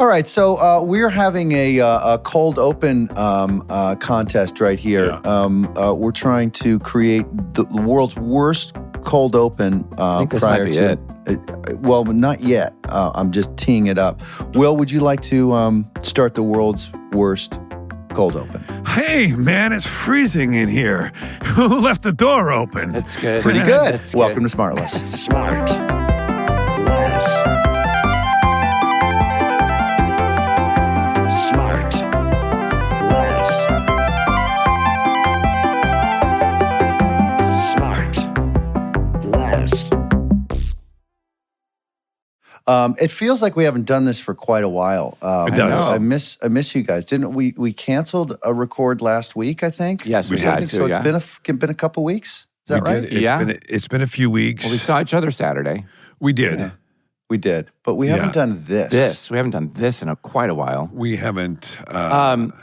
All right, so we're having a cold open contest right here. Yeah. We're trying to create the world's worst cold open I think this prior might be to. Well, not yet. I'm just teeing it up. Will, would you like to start the world's worst cold open? Hey, man, it's freezing in here. Who left the door open? That's good. Pretty good. That's Welcome good. to SmartLess. SmartLess. It feels like we haven't done this for quite a while. It does. I miss you guys. Didn't we canceled a record last week, I think? Yes, we I had think to, so. yeah. It's been a couple weeks. Is that We right? did. Yeah. It's been a few weeks. Well, we saw each other Saturday. We did. Yeah. We did. But we haven't done this. We haven't done this in quite a while. We haven't.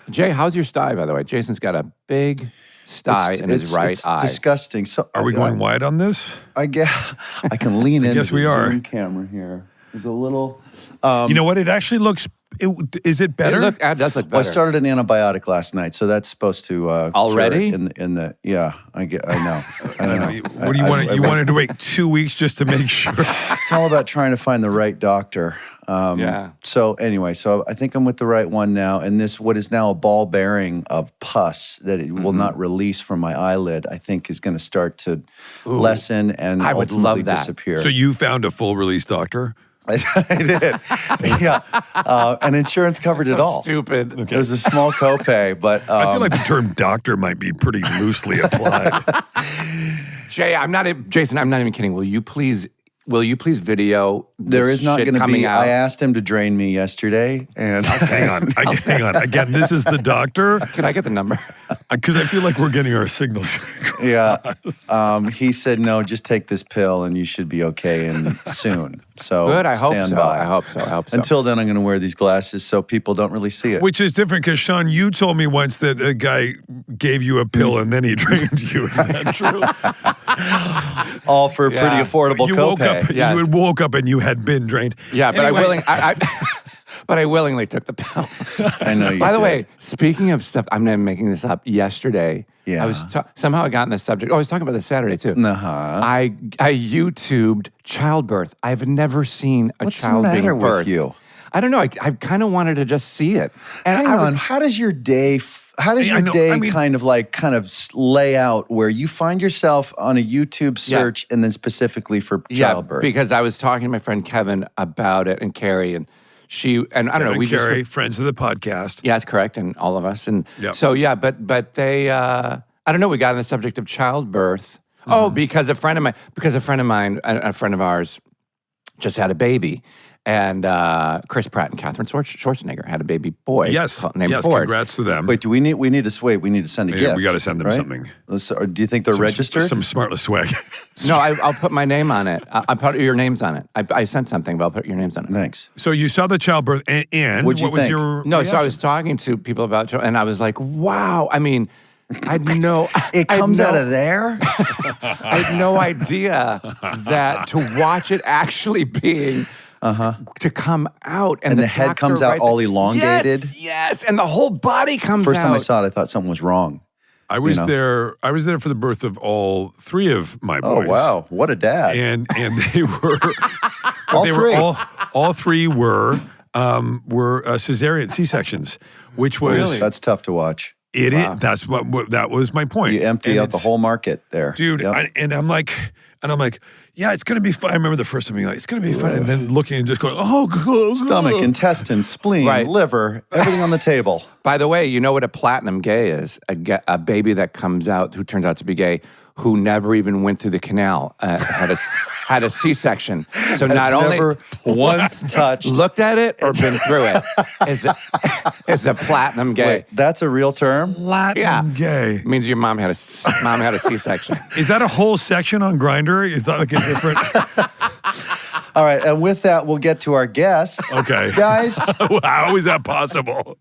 Jay, how's your sty, by the way? Jason's got a big sty in his right it's eye. disgusting. So Are we going wide on this? I guess I can lean into guess we the are. Zoom camera here. There's a little. You know what? It actually looks. Is it better? It does look better. Well, I started an antibiotic last night, so that's supposed to Already? cure it in the yeah. I know. I don't know. What do you want? You wanted to wait 2 weeks just to make sure. It's all about trying to find the right doctor. Yeah. So anyway, so I think I'm with the right one now, and this what is now a ball bearing of pus that it will not release from my eyelid, I think is going to start to lessen and I would ultimately love that. disappear. So you found a full release doctor? I did. Yeah. And insurance covered it all. Stupid. It was a small copay, but I feel like the term doctor might be pretty loosely applied. Jay, Jason, I'm not even kidding. Will you please video there this is not shit going to coming be. out? I asked him to drain me yesterday, and Hang on. Hang on. Again, this is the doctor? Can I get the number? Because I feel like we're getting our signals. yeah, he said no, just take this pill and you should be okay and soon. So Good. I hope stand so. by. I hope so. Until then, I'm going to wear these glasses so people don't really see it. Which is different because, Sean, you told me once that a guy gave you a pill and then he drained you. Is that true? All for a pretty affordable You woke copay. up. Yes. You woke up and you had been drained. Yeah, but Anyway. I willingly took the pill. I know you By the did. way, speaking of stuff, I'm not making this up. Yesterday, Yeah. I was somehow I got in this subject. Oh, I was talking about this Saturday too. Uh-huh. I YouTubed childbirth. I've never seen a What's child the matter being with birthed. you? I don't know. I kind of wanted to just see it. And Hang I on. How does your day? How does I your know, day I mean- kind of lay out where you find yourself on a YouTube search and then specifically for childbirth? because I was talking to my friend Kevin about it and Carrie and she and I don't know. We Carrie, just friends of the podcast. yeah, that's correct, and all of us and Yep. so yeah, but they I don't know. We got on the subject of childbirth. Oh, because a friend of mine, a friend of ours, just had a baby. And Chris Pratt and Catherine Schwarzenegger had a baby boy. Yes. named Yes. Ford. Congrats to them. Wait, we need to send a Yeah, gift. we gotta send them right? something. Or do you think they're registered? Some SmartLess swag. No, I'll put my name on it. I'll put your names on it. I sent something, but I'll put your names on it. Thanks. So you saw the childbirth, and What'd you what was think? your No, so I reaction? was talking to people about and I was like, wow. I mean, I had no. It I had comes no- out of there? I had no idea that to watch it actually being. To come out And the head doctor comes out right all there- elongated? Yes, and the whole body comes First out. time I saw it, I thought something was wrong. I was know. there. I was there for the birth of all three of my Oh, boys. wow. What a dad. And they were All they three? were all three were cesarean C-sections, which was That's tough to watch. That's what that was my point. You empty And out the it's- whole market there. dude. Yep. I'm like, yeah, it's gonna be fun. I remember the first time being like, it's gonna be fun, and then looking and just going, oh, good. Stomach, intestine, spleen, Right. liver, everything on the table. By the way, you know what a platinum gay is? A baby that comes out who turns out to be gay, who never even went through the canal, had a C-section. So not only Never once touched. looked at it or been through it is a platinum gay. Wait, that's a real term? Latin Yeah. gay. It means your mom had a C-section. Is that a whole section on Grindr? Is that like a different? All right, and with that, we'll get to our guest. Okay. Guys, How is that possible?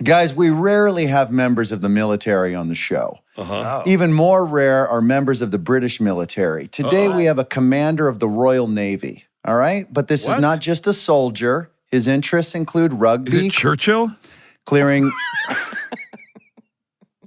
Guys, we rarely have members of the military on the show. Even more rare are members of the British military. Today, we have a commander of the Royal Navy, all right? But this is What? not just a soldier. His interests include Is rugby, it Churchill? clearing.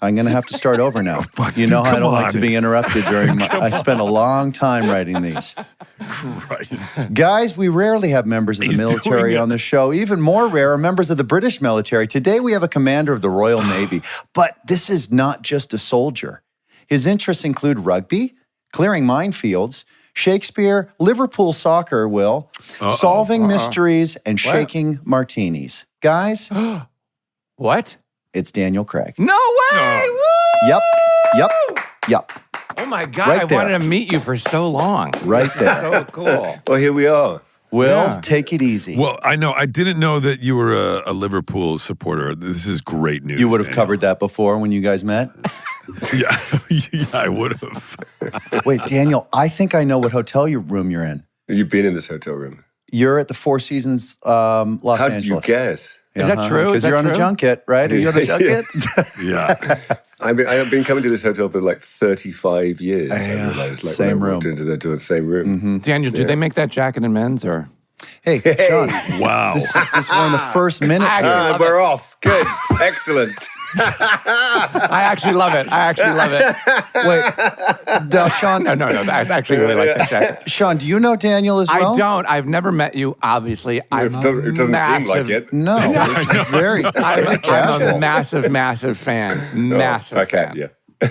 I'm going to have to start over now. fuck, You dude, know how I come don't like on. to be interrupted during my. I spent a long time writing these. Christ. Guys, we rarely have members of the He's military doing it. on the show. Even more rare are members of the British military. Today we have a commander of the Royal Navy. But this is not just a soldier. His interests include rugby, clearing minefields, Shakespeare, Liverpool soccer, solving mysteries, and shaking martinis. Guys, What? it's Daniel Craig. No way! Woo! Yep. Oh my God! Right I there. wanted to meet you for so long. Right there. So cool. Well, here we are. Will, Yeah. take it easy. Well, I know. I didn't know that you were a Liverpool supporter. This is great news. You would have Daniel. covered that before when you guys met? Yeah, yeah, I would have. Wait, Daniel, I think I know what hotel room you're in. You've been in this hotel room. You're at the Four Seasons Los How Angeles. did you guess? Is that true? Because Is that you're on a true? junket, right? Are you on a junket? Yeah. I have been coming to this hotel for like 35 years. I Yeah, realized, like same when I walked room. into the same room. Daniel, do they make that jacket in men's or? Hey, Sean, Wow. this is one of the first minutes. Ah, we're off. Good. Excellent. I actually love it. I actually love it. Wait, now, Sean, No. I actually really like that jacket. Sean, do you know Daniel as well? I don't. I've never met you. Obviously, I'm It doesn't seem like it. No, it's very, very I'm a casual. massive fan. Massive Okay, fan. yeah.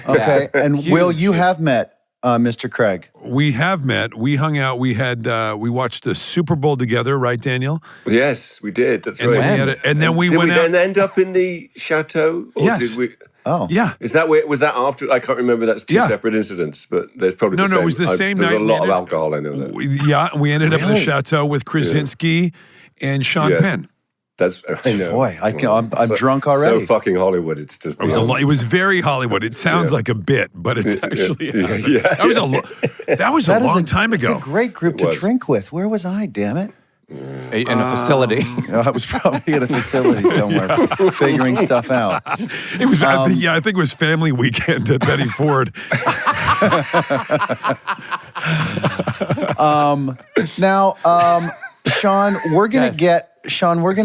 Okay, and Huge. Will, you have met Mr. Craig. We have met. We hung out. We had. We watched the Super Bowl together, right, Daniel? Yes, we did. That's And right. then we had. And then we did went we out. then end up in the chateau? Or Yes. did we? Oh, Yeah. Is that where, was that after? I can't remember. That's two Yeah. separate incidents, but there's probably No, the no, same. it was the same There's night a we lot of ended- alcohol. I know that. We ended up in the Really? chateau with Krasinski and Sean Yes. Penn. That's I know. Boy, I'm drunk already. So fucking Hollywood. It's just It was, it was very Hollywood. It sounds like a bit, but it's actually yeah. that was a That is long time that's ago. a great group It to was. drink with. Where was I, damn it? In a facility. I was probably at a facility somewhere figuring stuff out. It was I think it was family weekend at Betty Ford. Now, Sean, we're gonna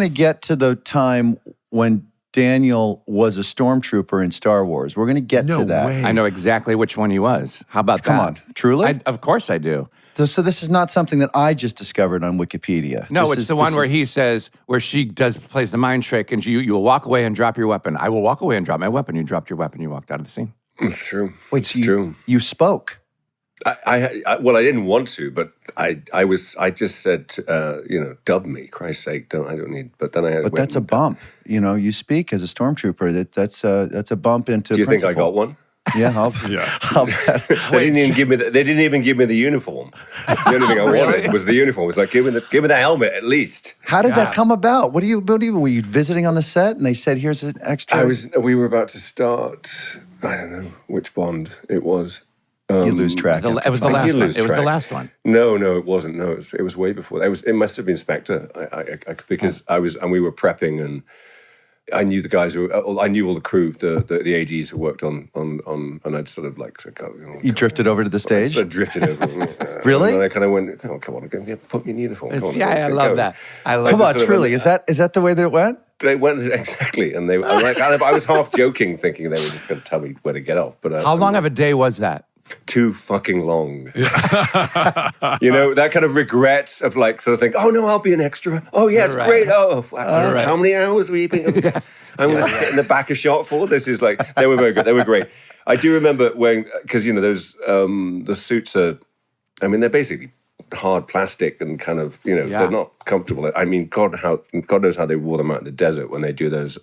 get to the time when Daniel was a stormtrooper in Star Wars. We're gonna get No to that. way. I know exactly which one he was. How about Come that? on, truly? Of course I do. So this is not something that I just discovered on Wikipedia. No, This it's is- the one this where is- he says, where she plays the mind trick, and you will walk away and drop your weapon. I will walk away and drop my weapon. You dropped your weapon. You walked out of the scene. It's true. Wait, it's so you, true. you spoke. Well, I didn't want to, but I just said, dub me, Christ's sake, I don't need. But then I had. But that's a bump. You know, you speak as a stormtrooper. That's a bump into. Do you think I principle. got one? Yeah, I'll bet. They didn't even give me. They didn't even give me the uniform. The only thing I wanted was the uniform. It was like give me the helmet at least. How did that come about? What do you? Were you visiting on the set and they said, "Here's an extra"? We were about to start. I don't know which Bond it was. You lose track. It was the I last did one. lose It was the track. last one. No, it wasn't. No, it was way before. It must have been Spectre. Because I was, and we were prepping, and I knew the guys I knew all the crew, the ADs who worked on, and I'd sort of like, You drifted over to the stage. I drifted over. Really? And I kind of went, oh, come on, put me in uniform. Come on, Yeah, let's I get love going. that. I love Come that. on, sort of truly, is that the way that it went? They went exactly, and I was half joking, thinking they were just going to tell me where to get off. But How long of a day was that? too fucking long. That kind of regret of like sort of think, oh no, I'll be an extra. Oh yeah, it's Right. great. Oh, Right. how many hours were you being? I'm going to sit in the back of shot for. This is like, they were very good. They were great. I do remember when, because those the suits are, I mean, they're basically hard plastic and kind of, they're not comfortable. I mean, God knows how they wore them out in the desert when they do those.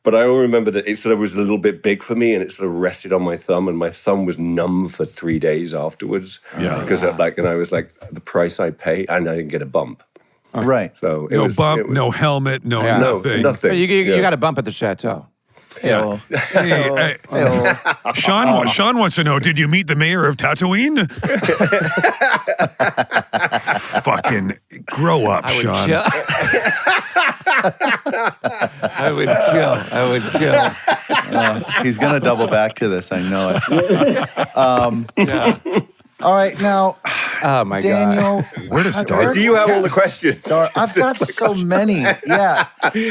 But I remember that it sort of was a little bit big for me, and it sort of rested on my thumb, and my thumb was numb for 3 days afterwards. Yeah. Because I was like, the price I pay, and I didn't get a bump. Right. So No bump, no helmet, no nothing. nothing. You got a bump at the chateau. Yeah. Hey, Sean wants to know, did you meet the mayor of Tatooine? Fucking grow up, Sean. I would kill. He's going to double back to this. I know it. All right. Now, Oh my Daniel, Where to start? Do you have all the questions? I've got so many. Yeah.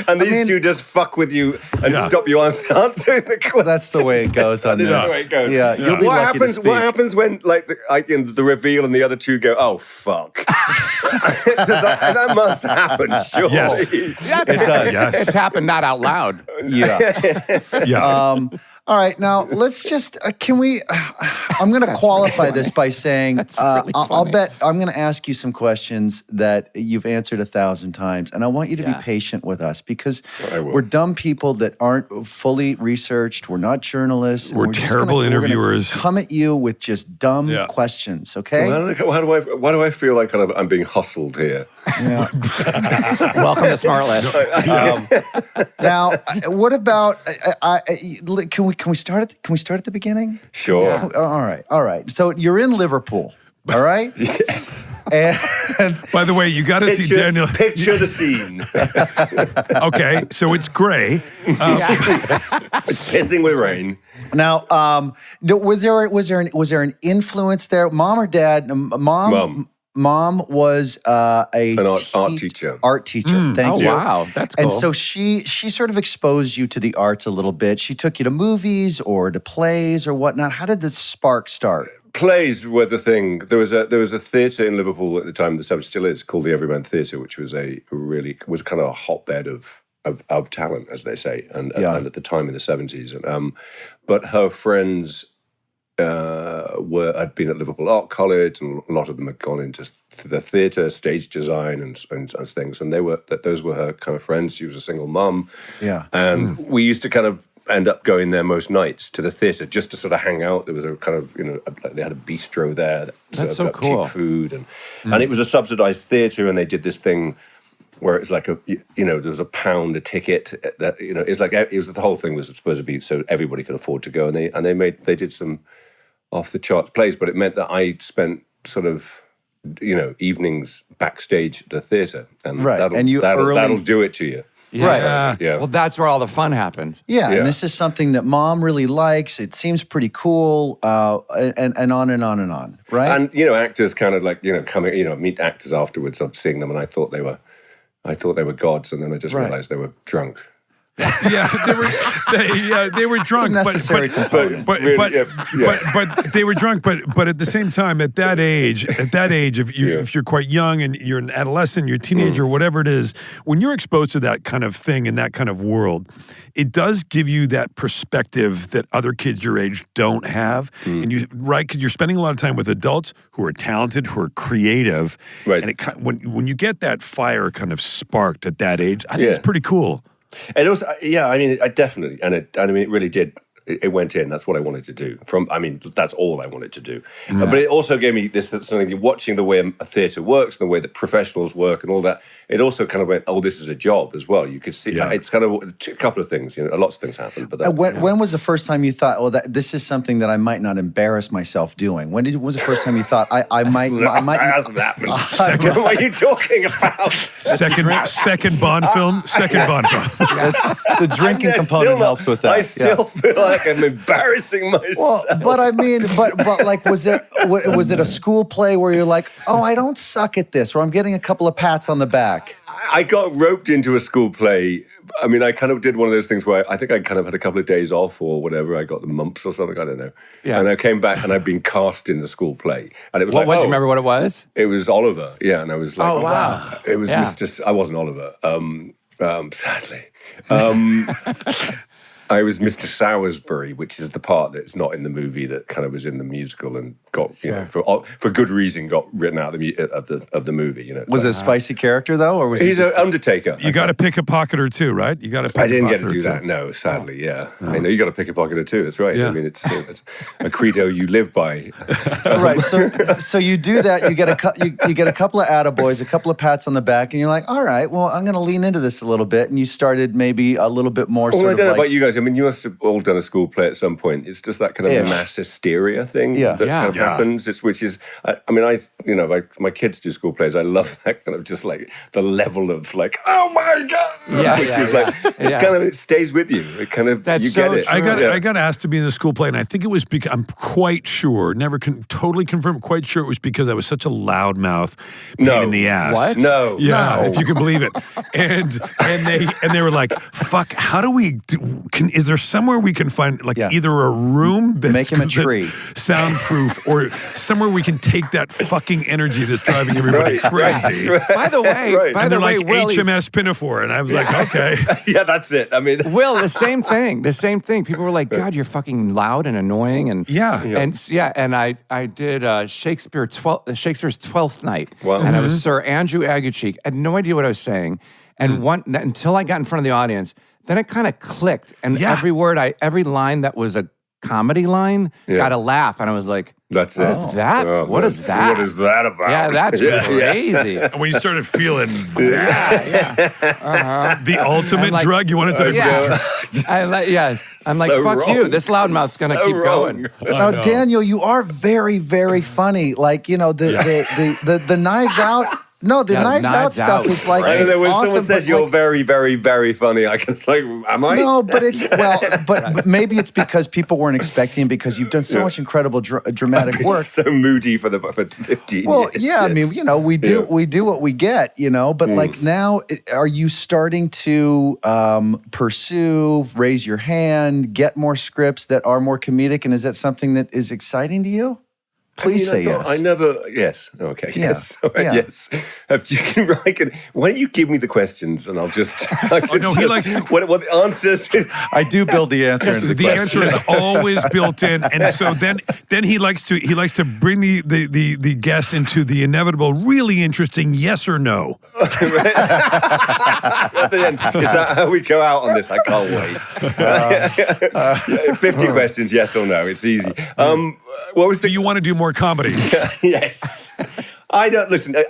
And these two just fuck with you and stop you answering the questions. That's the way it goes on This this. is the way it goes. Yeah. You'll be lucky to speak. What happens when, like, the reveal and the other two go, "Oh fuck"? that must happen, surely. Yes. Yeah, It does. Yes. It's happened not out loud. Yeah. Yeah. All right, now let's just, can we, I'm going to qualify this by saying, really I'll funny. bet, I'm going to ask you some questions that you've answered 1,000 times. And I want you to be patient with us because I will. we're dumb people that aren't fully researched. We're not journalists. and We're just terrible we're gonna interviewers. come at you with just dumb Yeah. questions, okay? Why do I feel like kind of I'm being hustled here? Yeah. Welcome to SmartLess. Now, what about, can we start at the beginning? Sure. Yeah. All right. So you're in Liverpool, all right? Yes. And By the way, you got to see Daniel. Picture the scene. Okay, so it's gray. It's pissing with rain. now, was there an influence there? Mom or dad? Mom. Mom was an art teacher. Art teacher. Thank Oh, you. wow. That's cool. And so she sort of exposed you to the arts a little bit. She took you to movies or to plays or whatnot. How did this spark start? Plays were the thing. There was a theatre in Liverpool at the time, the '70s still is, called the Everyman Theatre, which was was kind of a hotbed of talent, as they say, and at the time in the '70s. But her friends had been at Liverpool Art College, and a lot of them had gone into the theatre, stage design, and things. And those were her kind of friends. She was a single mum, and we used to kind of end up going there most nights to the theatre just to sort of hang out. There was a kind of they had a bistro there that That's served so up cool. cheap food, and it was a subsidised theatre, and they did this thing where it's like there was £1 a ticket. That it's like it was the whole thing was supposed to be so everybody could afford to go, and they did some off the charts plays, but it meant that I spent sort of evenings backstage at the theatre, and that'll do it to you. Right. Yeah. Well, that's where all the fun happens. Yeah, Yeah. and this is something that Mom really likes. It seems pretty cool, and on and on and on, right? And actors kind of like coming meet actors afterwards. I'm seeing them, and I thought they were gods, and then I just realized they were drunk. Yeah, they were drunk, It's a necessary component. but they were drunk. But at the same time, at that age, if you're quite young and you're an adolescent, you're a teenager, whatever it is, when you're exposed to that kind of thing in that kind of world, it does give you that perspective that other kids your age don't have, and because you're spending a lot of time with adults who are talented, who are creative, Right. And when you get that fire kind of sparked at that age, I think it's pretty cool. And also, I definitely, it really did. It went in. That's what I wanted to do. That's all I wanted to do. But it also gave me this something. Watching the way a theatre works, and the way that professionals work, and all that. It also kind of went, oh, this is a job as well. You could see it's kind of a couple of things. Lots of things happen. But when was the first time you thght, oh, this is something that I might not embarrass myself doing? When was the first time you thought I might? hasn't happened. What are you talking about? Second Bond film. Second Bond film. The drinking component helps with that. I still feel like I'm embarrassing myself. Well, but I mean, but like, was it a school play where you're like, oh, I don't suck at this, or I'm getting a couple of pats on the back? I got roped into a school play. I kind of did one of those things where I think I kind of had a couple of days off or whatever. I got the mumps or something. I don't know. Yeah. And I came back and I'd been cast in the school play. And it was Do like, you remember what it was? It was Oliver. Yeah. And I was like, Oh, wow. It was Yeah. I wasn't Oliver. Sadly. I was Mr. Salisbury, which is the part that's not in the movie that kind of was in the musical and got, for good reason, got written out of the movie. Was it a spicy character though, or was He's it an undertaker. You got to pick a pocket or two, right? You got to. I didn't get to do that. No, sadly, yeah. I know you got to pick a pocket or two. That's right. Yeah. I mean, it's a credo you live by. right? So you do that. You get you get a couple of attaboys, a couple of pats on the back, and you're like, all right, well, I'm going to lean into this a little bit. And you started maybe a little bit more. Well, sort I of don't know like, about you guys. mean, you must have all done a school play at some point. It's just that kind of mass hysteria thing that kind of happens. Which is, my kids do school plays. I love that kind of just like the level of like, oh my God. It's kind of, it stays with you. It kind of, you get it. I got asked to be in the school play, and I think it was because, I'm quite sure, never totally confirmed, quite sure it was because I was such a loudmouth pain in the ass. What? No. Yeah, if you can believe it. And they were like, fuck, how do we is there somewhere we can find like either a room that's, Make him a tree. that's soundproof or somewhere we can take that fucking energy that's driving everybody crazy. By the way, And they're like HMS Pinafore, and I was like, okay. Yeah, that's it. I mean, Will, the same thing. People were like, God, you're fucking loud and annoying. And and I did Shakespeare's 12th Night. Wow. And I was Sir Andrew Aguecheek. I had no idea what I was saying. And until I got in front of the audience, then it kind of clicked. And every line that was a comedy line got a laugh. And I was like, that's it. What is that? What is that? What is that about? Yeah, that's crazy. And when you started feeling the ultimate drug, you wanted to I'm like, So fuck wrong. you. This loudmouth's going to keep going. Now, Daniel, you are very, very funny. Like, the Knives Out. No, the Knives Out stuff is like, I don't know, when awesome, someone says but you're like, very, very, very funny, I can like, am I? no, but but maybe it's because people weren't expecting, because you've done so much incredible dramatic work. So moody for 15 Well, years. yeah, I mean, we do what we get, but like now, are you starting to pursue, raise your hand, get more scripts that are more comedic, and is that something that is exciting to you? Please say yes. I never. Yes. Okay. Yeah. Yes. All right, Yeah. Yes. Why don't you give me the questions and I'll just. he likes to- what the answers. I do build the answer into the The question. answer is always built in, and so then he likes to bring the guest into the inevitable, really interesting yes or no. Is that how we go out on this? I can't wait. 50 questions, yes or no. It's easy. What was Do you want to do more comedy? Yes. I don't listen. It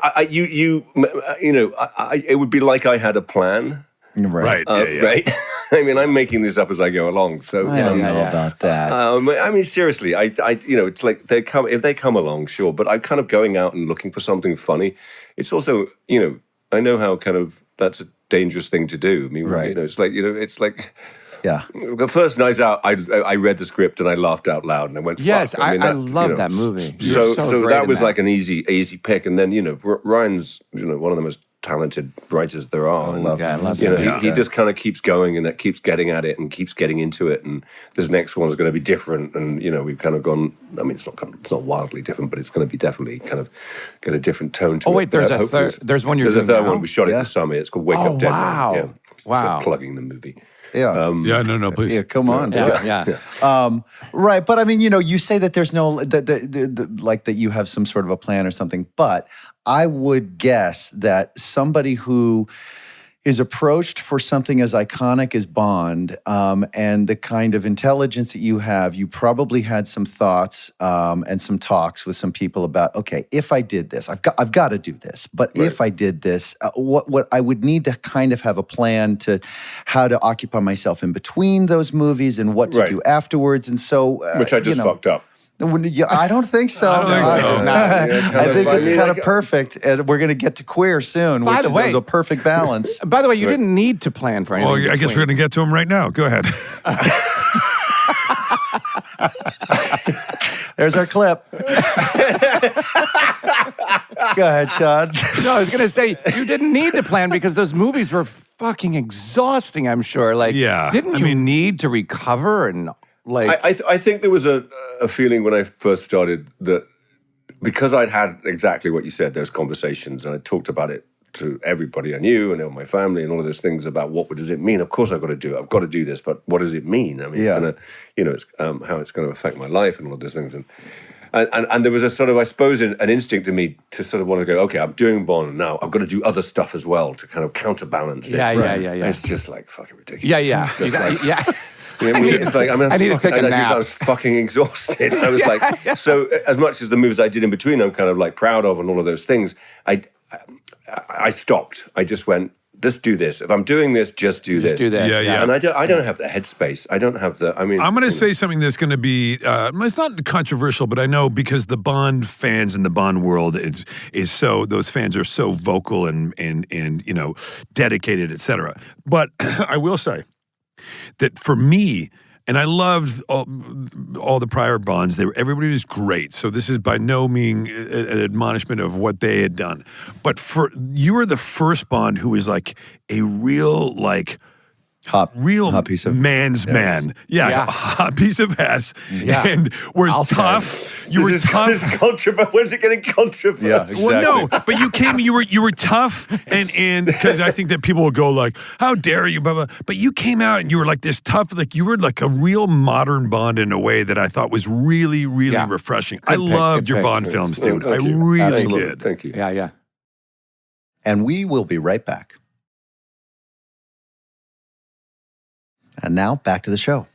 would be like I had a plan. Right. Right. I mean, I'm making this up as I go along. So I don't know about that. I mean, seriously, it's like if they come along, sure. But I'm kind of going out and looking for something funny. It's also, I know how kind of that's a dangerous thing to do. I mean, it's like. Yeah. The first night out, I read the script and I laughed out loud and I went, fuck. Yes, I love that movie. So great that in was like an easy pick. And then, Ryan's, one of the most talented writers there are. And, I love him. he just kind of keeps going and keeps getting at it and keeps getting into it. And this next one's going to be different. And, we've kind of gone, I mean, it's not wildly different, but it's going to be definitely kind of get a different tone to it. Oh, wait, there's a third. There's one you're There's a doing third now? one. We shot it this summer. It's called Wake Up Dead. Wow. Yeah. Wow. So plugging the movie. Yeah. No, please. Yeah, come on. Yeah. Right, but I mean, you say that there's no like that you have some sort of a plan or something, but I would guess that somebody who is approached for something as iconic as Bond, and the kind of intelligence that you have, you probably had some thoughts and some talks with some people about, okay, if I did this, I've got to do this. But if I did this, what I would need to kind of have a plan to how to occupy myself in between those movies and what to do afterwards. And so, which I just fucked up. I don't think so. I think it's kind of perfect, and we're going to get to queer soon, which is a perfect balance. By the way, you didn't need to plan for anything. Well, I guess we're going to get to him right now. Go ahead. There's our clip. Go ahead, Sean. No, I was going to say, you didn't need to plan because those movies were fucking exhausting, I'm sure. Like, didn't you need to recover and... Like, I think there was a feeling when I first started that because I'd had exactly what you said, those conversations, and I talked about it to everybody I knew and my family and all of those things about what does it mean? Of course I've got to do it. I've got to do this, but what does it mean? I mean, it's going to, it's how it's going to affect my life and all of those things. And there was a sort of, I suppose, an instinct in me to sort of want to go, okay, I'm doing Bond now. I've got to do other stuff as well to kind of counterbalance this. Yeah. It's just like fucking ridiculous. Yeah. It's just like, yeah. I need to take a nap. I was fucking exhausted. I was so as much as the moves I did in between, I'm kind of like proud of and all of those things. I stopped. I just went, let's do this. If I'm doing this, just do this. do this. Yeah. And I don't have the headspace. I don't have the. I mean, I'm going to say something that's going to be. It's not controversial, but I know because the Bond fans in the Bond world is so. Those fans are so vocal and dedicated, etc. But I will say that for me. And I loved all the prior Bonds. Everybody was great. So this is by no means an admonishment of what they had done. But you were the first Bond who was like a real Hot piece of man's man. Yeah, a hot piece of ass. Yeah. And was tough. You were tough. This is controversial. Where's it getting controversial? Yeah, exactly. Well, no, but you were tough, and because I think that people will go like, "How dare you?" Blah, blah. But you came out and you were like this tough, like you were like a real modern Bond in a way that I thought was really, really refreshing. I loved your Bond films, dude. I really did. Thank you. Yeah. And we will be right back. And now back to the show.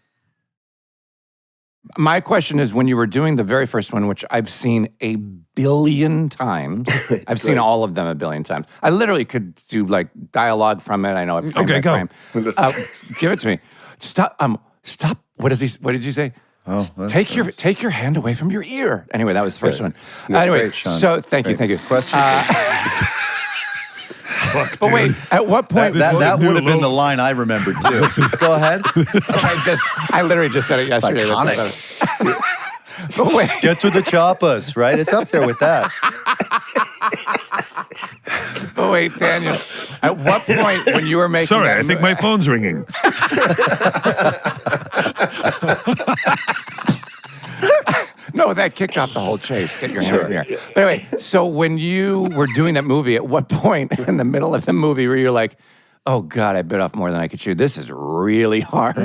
My question is, when you were doing the very first one, which I've seen a billion times, I've seen all of them a billion times. I literally could do like dialogue from it. I know it. Okay, go. Give it to me. Stop. Stop. What did you say? Oh, take your hand away from your ear. Anyway, that was the first one. Yeah, Anyway, great, Sean. so thank you. Question. But wait, at what point? that would have been the line I remembered too. Go ahead. I literally just said it yesterday. Iconic. But wait. Get to the choppas, right? It's up there with that. But wait, Daniel. At what point when you were making? Sorry, I think my phone's ringing. No, that kicked off the whole chase. Get your hand in here. But anyway, so when you were doing that movie, at what point in the middle of the movie were you like, oh God, I bit off more than I could chew. This is really hard.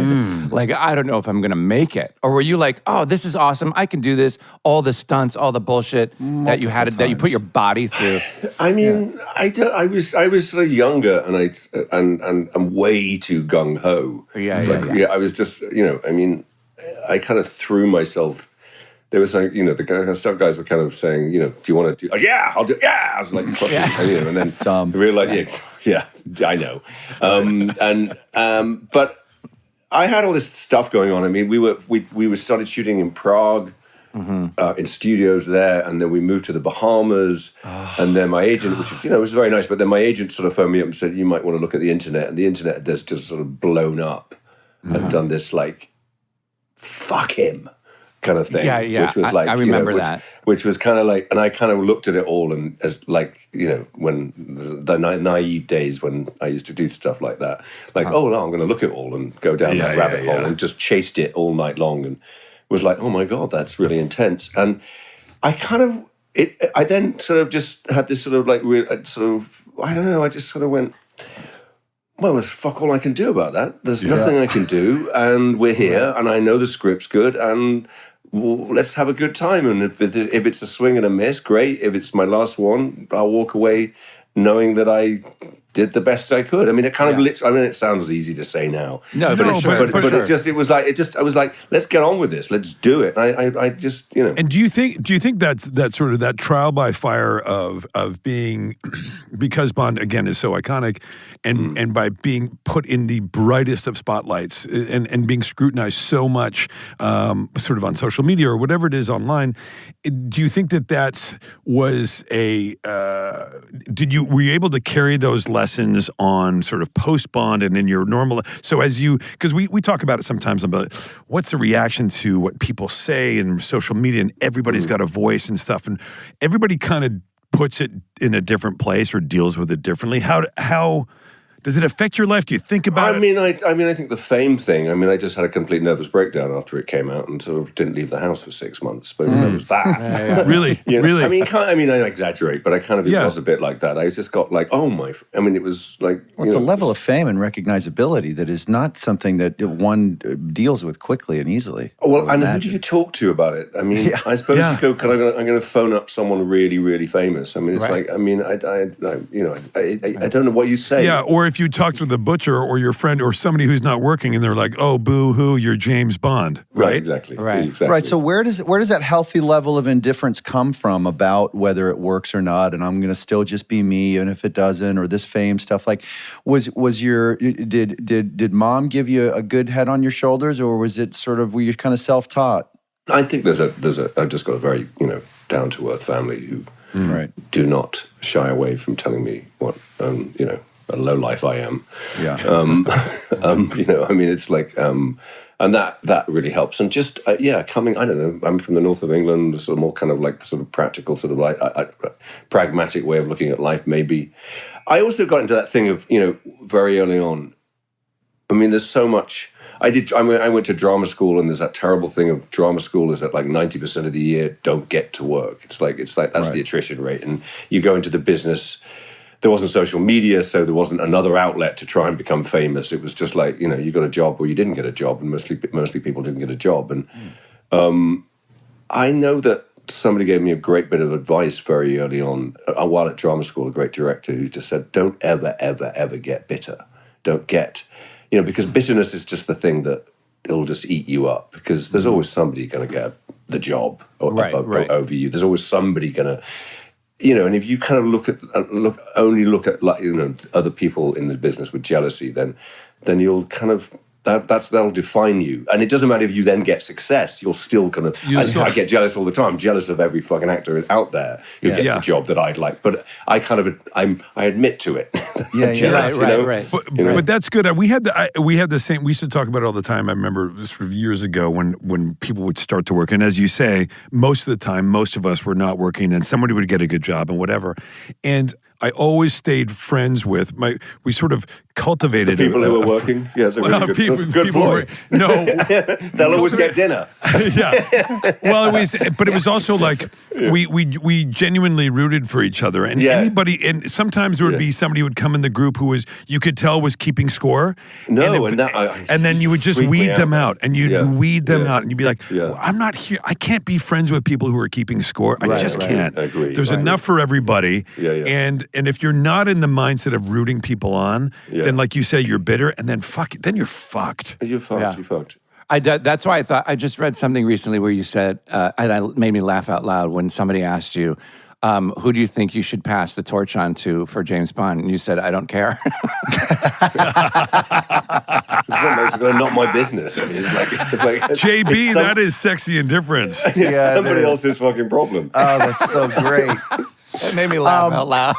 Like, I don't know if I'm going to make it. Or were you like, oh, this is awesome. I can do this. All the stunts, all the bullshit that you had, that you put your body through. I mean, I was sort of younger, and I'm way too gung ho. Yeah. I was just, I mean, I kind of threw myself. They were saying, the stuff guys were kind of saying, do you want to do? Oh, yeah, I'll do. Yeah, I was like, fuck you, and then we were like, yeah, I know. But I had all this stuff going on. I mean, we started shooting in Prague, in studios there, and then we moved to the Bahamas, and then my agent, which is, was very nice, but then my agent sort of phoned me up and said, you might want to look at the internet, and the internet has just sort of blown up and done this like, fuck him kind of thing. Yeah. Which was like, I remember that. Which was kind of like, and I kind of looked at it all and as like, when the naive days when I used to do stuff like that, like, oh no, I'm going to look at it all and go down that rabbit hole and just chased it all night long and was like, oh my God, that's really intense. And I I then sort of just had this sort of like, I don't know, I just sort of went, well, there's fuck all I can do about that. There's nothing I can do, and we're here, and I know the script's good, and let's have a good time. And if it's a swing and a miss, great. If it's my last one, I'll walk away knowing that I did the best I could. I mean, it kind of it sounds easy to say now. No, but sure. it was like, let's get on with this. Let's do it. I just, And do you think that's sort of that trial by fire of being, because Bond again is so iconic, and by being put in the brightest of spotlights and being scrutinized so much, sort of on social media or whatever it is online, do you think that was were you able to carry those lessons on sort of post-Bond and in your normal, so as you, because we talk about it sometimes about what's the reaction to what people say in social media, and everybody's got a voice and stuff, and everybody kind of puts it in a different place or deals with it differently. How does it affect your life? Do you think about it? I think the fame thing, I just had a complete nervous breakdown after it came out and sort of didn't leave the house for 6 months. But it was that. Really? Really? I exaggerate, but it was a bit like that. I just got like, it was like... Well, it's a level of fame and recognizability that is not something that one deals with quickly and easily. Well, and who do you talk to about it? I suppose you go, I'm going to phone up someone really, really famous. It's like, I don't know what you say. Yeah, or if you talked with a butcher or your friend or somebody who's not working, and they're like, "Oh, boo-hoo, you're James Bond," right? Exactly. Right. Exactly. Right. So where does that healthy level of indifference come from about whether it works or not? And I'm going to still just be me, and if it doesn't, or this fame stuff. Like, did mom give you a good head on your shoulders, or was it sort of were you kind of self-taught? I think I've just got a very, down to earth family who Right. do not shy away from telling me what, a low life I am. Yeah. It's like, and that really helps. And just, coming, I don't know, I'm from the north of England, sort of more kind of like sort of practical, sort of like pragmatic way of looking at life, maybe. I also got into that thing of, very early on, I mean, there's so much. I went to drama school, and there's that terrible thing of drama school is that like 90% of the year don't get to work. It's like that's Right. the attrition rate. And you go into the business, there wasn't social media, so there wasn't another outlet to try and become famous. It was just like, you got a job or you didn't get a job, and mostly people didn't get a job. And I know that somebody gave me a great bit of advice very early on while at drama school, a great director who just said, don't ever, ever, ever get bitter. Don't get... because bitterness is just the thing that it'll just eat you up, because there's always somebody going to get the job over you. There's always somebody going to, and if you kind of look at like, other people in the business with jealousy, then you'll kind of, that'll define you. And it doesn't matter if you then get success, you're still kind of, I get jealous all the time. I'm jealous of every fucking actor out there who gets a job that I'd like. But I admit to it. Yeah, Jealous, right. But that's good. We had the same. We used to talk about it all the time. I remember sort of years ago when people would start to work, and as you say, most of the time, most of us were not working, and somebody would get a good job and whatever. And I always stayed friends with we sort of cultivated the people who were working. Yeah, it's a really good boy. No, they'll always get dinner. Yeah. Well, it was also like we genuinely rooted for each other, and anybody, and sometimes there would be somebody who would come in the group who you could tell was keeping score. And then you would just weed them out, and you'd weed them out, and you'd be like, well, I'm not here. I can't be friends with people who are keeping score. I just can't. I agree. There's enough for everybody. And if you're not in the mindset of rooting people on, then like you say, you're bitter, and then then you're fucked. You're fucked. Yeah. You're fucked. That's why I thought, I just read something recently where you said, and it made me laugh out loud when somebody asked you, who do you think you should pass the torch on to for James Bond? And you said, I don't care. It's not my business. It's like JB, that is sexy indifference. Yeah, somebody else's fucking problem. Oh, that's so great. It made me laugh out loud.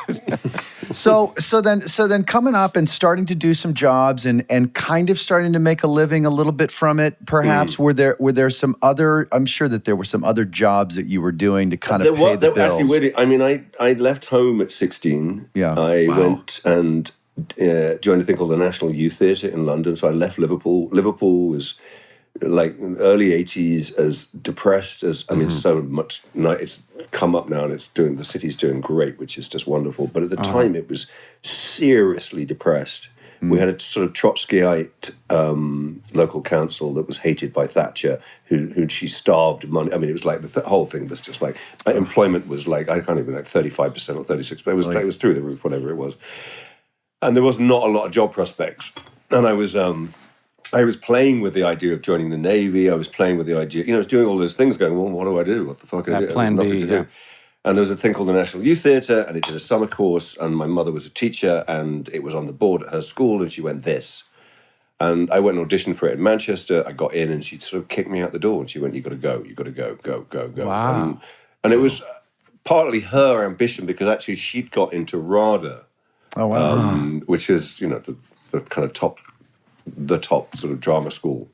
So then coming up and starting to do some jobs and kind of starting to make a living a little bit from it, perhaps were there some other, I'm sure that there were some other jobs that you were doing to kind of pay the bills. Actually, really, I mean, I left home at 16. Yeah. I went and joined a thing called the National Youth Theatre in London. So I left Liverpool. Liverpool was like early 80s, as depressed as, I mean, so much, it's come up now and the city's doing great, which is just wonderful. But at the time it was seriously depressed. We had a sort of Trotskyite local council that was hated by Thatcher, who she starved money. I mean, it was like the whole thing was just like, employment was like, I can't even, like 35% or 36%, but it was through the roof, whatever it was. And there was not a lot of job prospects. And I was playing with the idea of joining the Navy. I was playing with the idea, I was doing all those things going, well, what do I do? What the fuck? I do? Plan Nothing B, to do. And there was a thing called the National Youth Theatre, and it did a summer course, and my mother was a teacher, and it was on the board at her school, and she went, this. And I went and auditioned for it in Manchester. I got in, and she sort of kicked me out the door, and she went, you got to go, go. Wow. And it was partly her ambition, because actually she'd got into RADA, which is, the kind of top sort of drama school,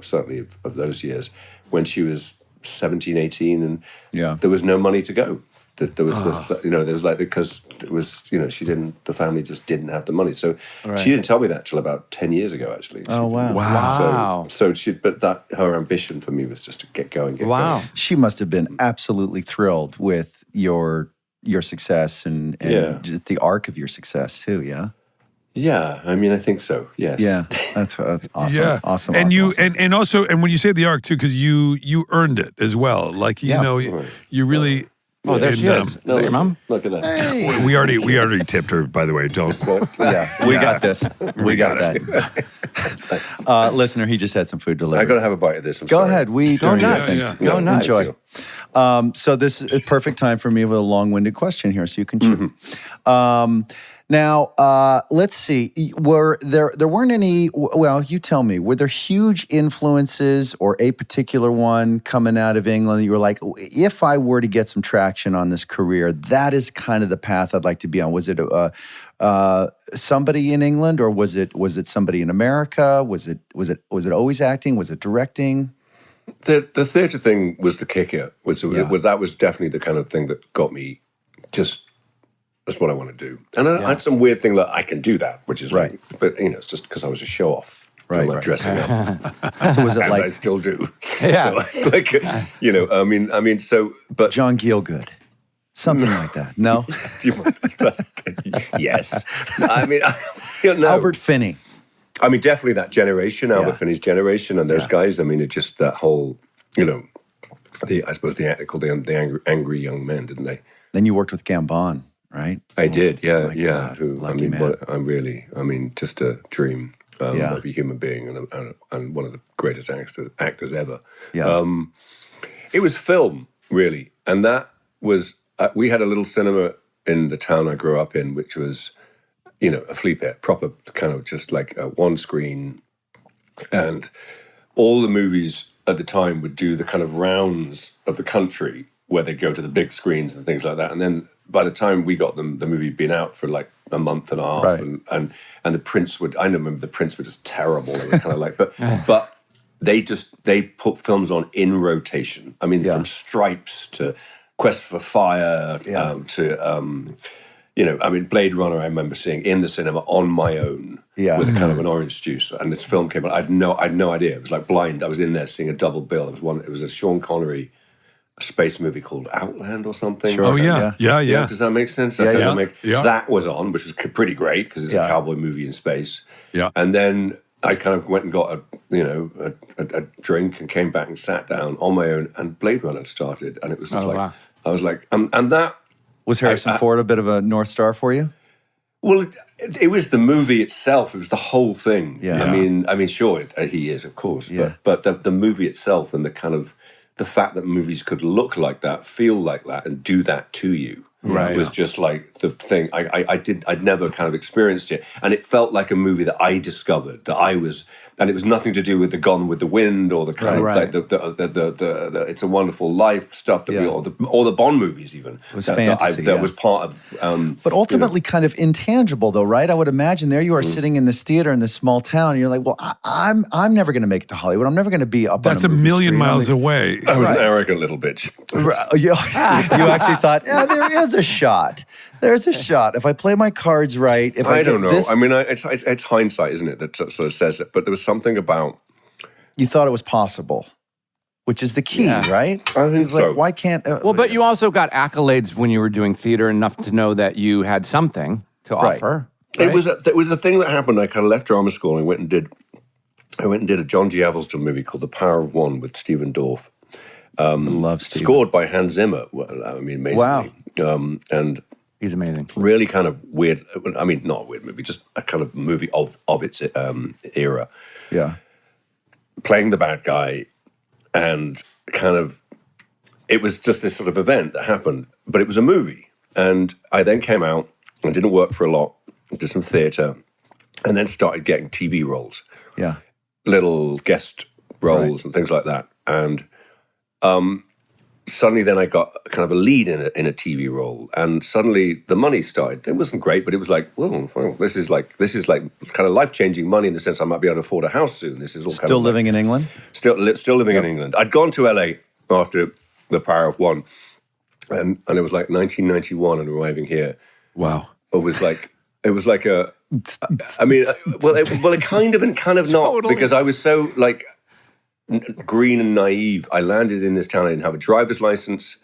certainly of those years, when she was 17, 18, and there was no money to go. There was this, there was like, because it was, the family just didn't have the money. So she didn't tell me that till about 10 years ago, actually. Wow. So her ambition for me was just to get going. She must have been absolutely thrilled with your success and just the arc of your success too, yeah? Yeah, I mean, I think so. Yes. Yeah, that's awesome. Yeah. Awesome. And awesome. and also, and when you say the arc too, because you earned it as well. Like you Yeah. you really Oh, there she And, is. Is that your mom? Look at that. Hey. we already tipped her, by the way. Don't. Yeah, we got this. We got that. Listener, he just had some food delivered. I got to have a bite of this. I'm Go sorry. ahead. We Go during these nuts. things. Yeah. Go nuts. Enjoy. So this is a perfect time for me with a long-winded question here, so you can chew. Now, let's see. Were there weren't any? Well, you tell me. Were there huge influences or a particular one coming out of England that you were like, if I were to get some traction on this career, that is kind of the path I'd like to be on? Was it somebody in England, or was it somebody in America? Was it always acting? Was it directing? The theatre thing was the kicker. That was definitely the kind of thing that got me just. That's what I want to do. And I had some weird thing that I can do that, which is right. like, but it's just because I was a show off. Right. Dressing up. So was it And like I still do. Yeah. So it's like, but John Gielgud? Something like that. No? yes. I mean, no. Albert Finney. I mean, definitely that generation, Albert Finney's generation, and those guys. I mean, it just that whole, I suppose they called the angry young men, didn't they? Then you worked with Gambon, right? I did, yeah, my yeah. God, Who lucky man. I'm really, just a dream of a human being and one of the greatest actors ever. Yeah. It was film, really, and that was we had a little cinema in the town I grew up in, which was, a flea pit, proper kind of just like a one screen, and all the movies at the time would do the kind of rounds of the country where they go to the big screens and things like that, and then by the time we got them, the movie had been out for like a month and a half, right. and the prints would. I remember the prints were just terrible. They were kind of like, but they put films on in rotation. I mean, from Stripes to Quest for Fire to Blade Runner. I remember seeing in the cinema on my own with a kind of an orange juice, and this film came out. I'd no idea. It was like blind. I was in there seeing a double bill. It was a Sean Connery. A space movie called Outland or something. Sure. Oh yeah. Does that make sense? That was on, which was pretty great because it's a cowboy movie in space. Yeah. And then I kind of went and got a drink and came back and sat down on my own, and Blade Runner started, and it was just wow. I was like, and that Was Harrison Ford a bit of a North Star for you? Well, it was the movie itself. It was the whole thing. Yeah. I mean, sure, he is, of course. Yeah. But the movie itself and the kind of the fact that movies could look like that, feel like that, and do that to you was just like the thing. I'd never kind of experienced it, and it felt like a movie that I discovered. That I was, and it was nothing to do with the Gone with the Wind or the kind of like the It's a Wonderful Life stuff that or the Bond movies even. It was fantasy. That was part of. But ultimately, kind of intangible, though, right? I would imagine there you are sitting in this theater in this small town, and you're like, "Well, I'm never going to make it to Hollywood. I'm never going to be up." That's on a a million screen. miles away. I was an arrogant little bitch. You actually thought, there is a shot. There's a shot. If I play my cards right, if I don't know. this, I mean, it's hindsight, isn't it, that sort of says it. But there was something about. You thought it was possible, which is the key, right? I think It's like, so. why can't? But you also got accolades when you were doing theater enough to know that you had something to offer. Right? It was a thing that happened. I kind of left drama school and went and did a John G. Avildsen movie called The Power of One with Stephen Dorff. I love Steve. Scored by Hans Zimmer. I mean, amazingly. Wow. And He's amazing. really kind of weird. I mean, not a weird movie, just a kind of movie of its era. Yeah. Playing the bad guy, and kind of, it was just this sort of event that happened, but it was a movie. And I then came out and didn't work for a lot, did some theatre, and then started getting TV roles. Yeah. Little guest roles and things like that. And suddenly then I got kind of a lead in a TV role, and suddenly the money started. It wasn't great, but it was like, well, this is like kind of life-changing money in the sense I might be able to afford a house soon. This is all Still living in England? Still living in England. I'd gone to LA after The Power of One, and it was like 1991 and arriving here. Wow. It was like a. I mean, it kind of and kind of not, because I was so like green and naive. I landed in this town. I didn't have a driver's license.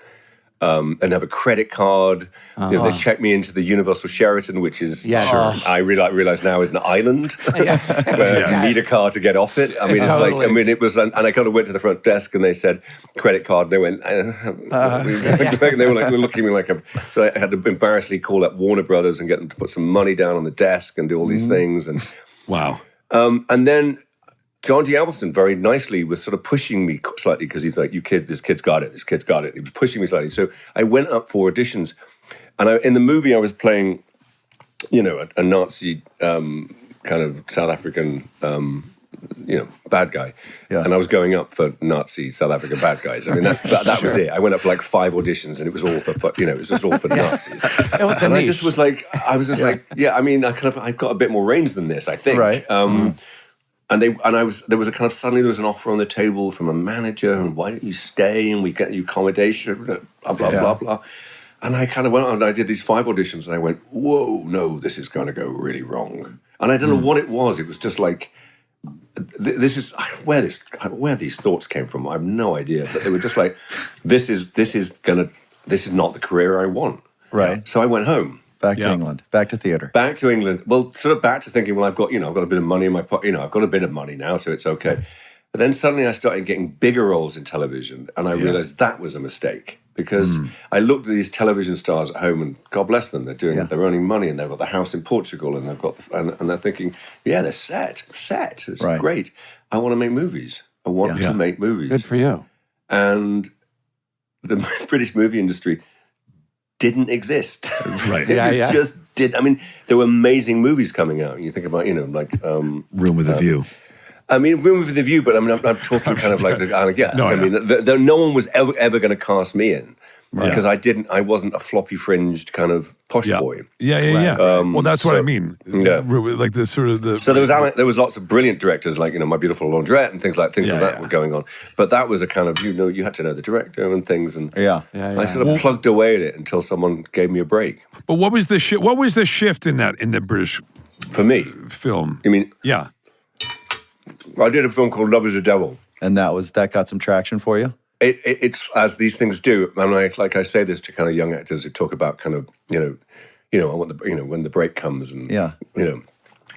and have a credit card. You know, they checked me into the Universal Sheraton, which is, I realize now is an island where you need a car to get off it. I mean, it's like, I mean, it was, and I kind of went to the front desk and they said, credit card, and they went, and they were like, looking at me like, so I had to embarrassingly call up Warner Brothers and get them to put some money down on the desk and do all these things. And wow. And then John D. Avildsen very nicely was sort of pushing me slightly because he's like, this kid's got it. He was pushing me slightly. So I went up for auditions. And in the movie, I was playing, you know, a Nazi kind of South African, you know, bad guy. Yeah. And I was going up for Nazi South African bad guys. I mean, that was it. I went up for like 5 auditions and it was all for, you know, it was just all for Nazis. And I just was like, like, yeah, I mean, I've got a bit more range than this, I think. Right. And there was a kind of, suddenly there was an offer on the table from a manager, and why don't you stay and we get you accommodation, blah, blah, blah, blah. And I kind of went on and I did these 5 auditions and I went, whoa, no, this is going to go really wrong. And I don't know what it was. It was just like, this is where these thoughts came from. I have no idea, but they were just like, this is not the career I want. Right. So I went home. Back to England, back to theater. Back to England. Well, sort of back to thinking, well, I've got a bit of money in my pocket. You know, I've got a bit of money now, so it's okay. But then suddenly I started getting bigger roles in television, and I realized that was a mistake because I looked at these television stars at home, and God bless them, they're earning money, and they've got the house in Portugal, and they've got and they're thinking, yeah, they're set. It's great. I want to make movies. I want to make movies. Good for you. And the British movie industry didn't exist. Right. It just did. I mean, there were amazing movies coming out. You think about, you know, like Room with a View. I mean, Room with a View, but I mean, I'm talking kind of like no one was ever going to cast me in because I wasn't a floppy fringed kind of posh boy. Yeah. Well, that's what I mean. Yeah. Like the sort of the. So there was lots of brilliant directors, like, you know, My Beautiful Laundrette and things like that were going on. But that was a kind of, you know, you had to know the director and things, and I sort of plugged away at it until someone gave me a break. But what was the shift in the British for me film? You mean? Yeah. I did a film called Love Is a Devil. And that got some traction for you? It's as these things do. And I say this to kind of young actors who talk about kind of, you know, I want when the break comes and, you know,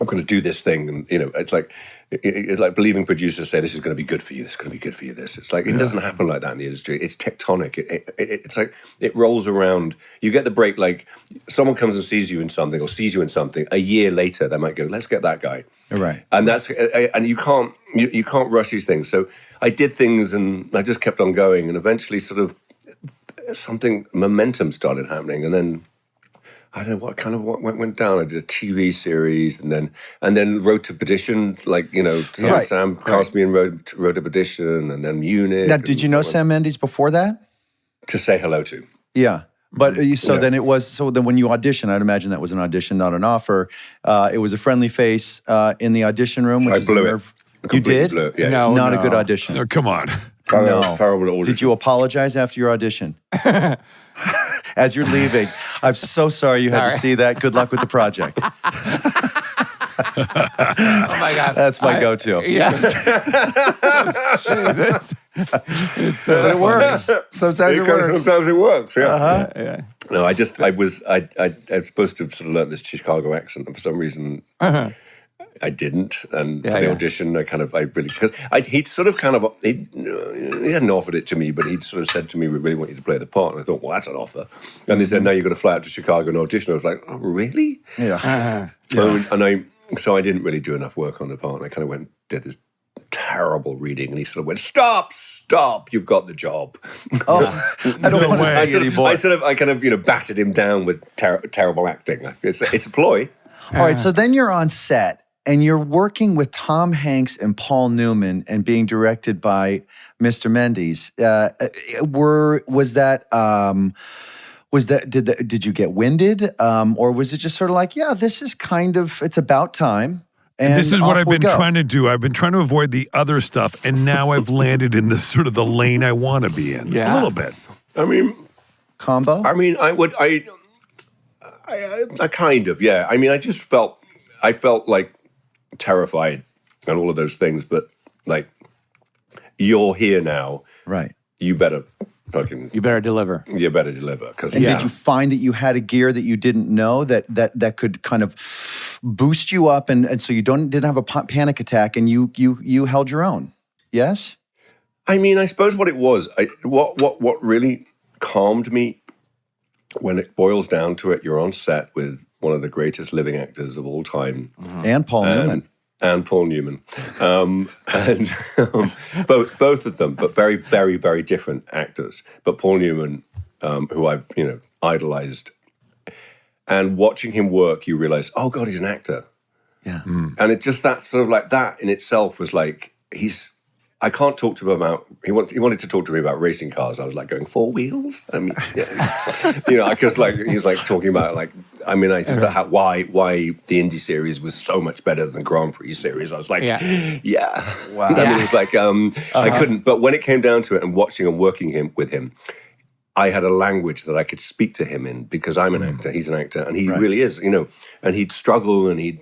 I'm going to do this thing. And, you know, it's like believing producers say, this is going to be good for you. This is going to be good for you. It doesn't happen like that in the industry. It's tectonic. It's like, it rolls around. You get the break, like someone comes and sees you in something or sees you in something. A year later, they might go, let's get that guy. Right. And you can't rush these things. So I did things and I just kept on going. And eventually sort of momentum started happening. And then I don't know what went down. I did a TV series and then Road to Perdition, like, you know, Sam cast me in Road to Perdition, and then Munich. Now, did you know Sam Mendes before that? To say hello to. Yeah. But then when you auditioned, I'd imagine that was an audition, not an offer. It was a friendly face in the audition room. Which I blew it. You did? Blew it, yeah. No, not a good audition. Oh, come on. Terrible audition. Did you apologize after your audition? As you're leaving, I'm so sorry you had to see that. Good luck with the project. Oh my God. That's my go-to. Yeah. But it works. Sometimes it works. Sometimes it works, yeah. Uh-huh. No, I was supposed to have sort of learned this Chicago accent, and for some reason I didn't. And for the audition, he hadn't offered it to me, but he'd sort of said to me, we really want you to play the part. And I thought, well, that's an offer. And they said, no, you've got to fly out to Chicago and audition. I was like, oh, really? Yeah. So I didn't really do enough work on the part. And I kind of did this terrible reading, and he sort of went, stop, you've got the job. Oh, I don't want to see anymore. I kind of battered him down with terrible acting. It's a ploy. All right, so then you're on set, and you're working with Tom Hanks and Paul Newman and being directed by Mr. Mendes. Did you get winded? Or was it just sort of like, yeah, this is it's about time. And this is what I've been trying to do. I've been trying to avoid the other stuff, and now I've landed in the sort of the lane I want to be in. Yeah. A little bit. I mean, combo? I mean, I kind of, yeah. I mean, I felt like terrified and all of those things, but like, you're here now. Right. You better fucking, You better deliver. you better deliver. Because And did you find that you had a gear that you didn't know that could kind of boost you up, and so you didn't have a panic attack, and you held your own? Yes. I mean, I suppose what it was, what really calmed me, when it boils down to it, you're on set with one of the greatest living actors of all time, And Paul Newman. and Paul Newman, both of them, but very, very, very different actors. But Paul Newman, who I've idolized, and watching him work, you realize, oh God, he's an actor. Yeah. And it just that sort of like that in itself was like I can't talk to him about. He wanted to talk to me about racing cars. I was like going 4 wheels. I mean, because like he was like talking about like. I mean, I just why the Indy series was so much better than the Grand Prix series. I was like, yeah. Wow. I mean, it was like I couldn't. But when it came down to it, and watching and working with him, I had a language that I could speak to him in because I'm an actor. He's an actor, and he really is. And he'd struggle, and he'd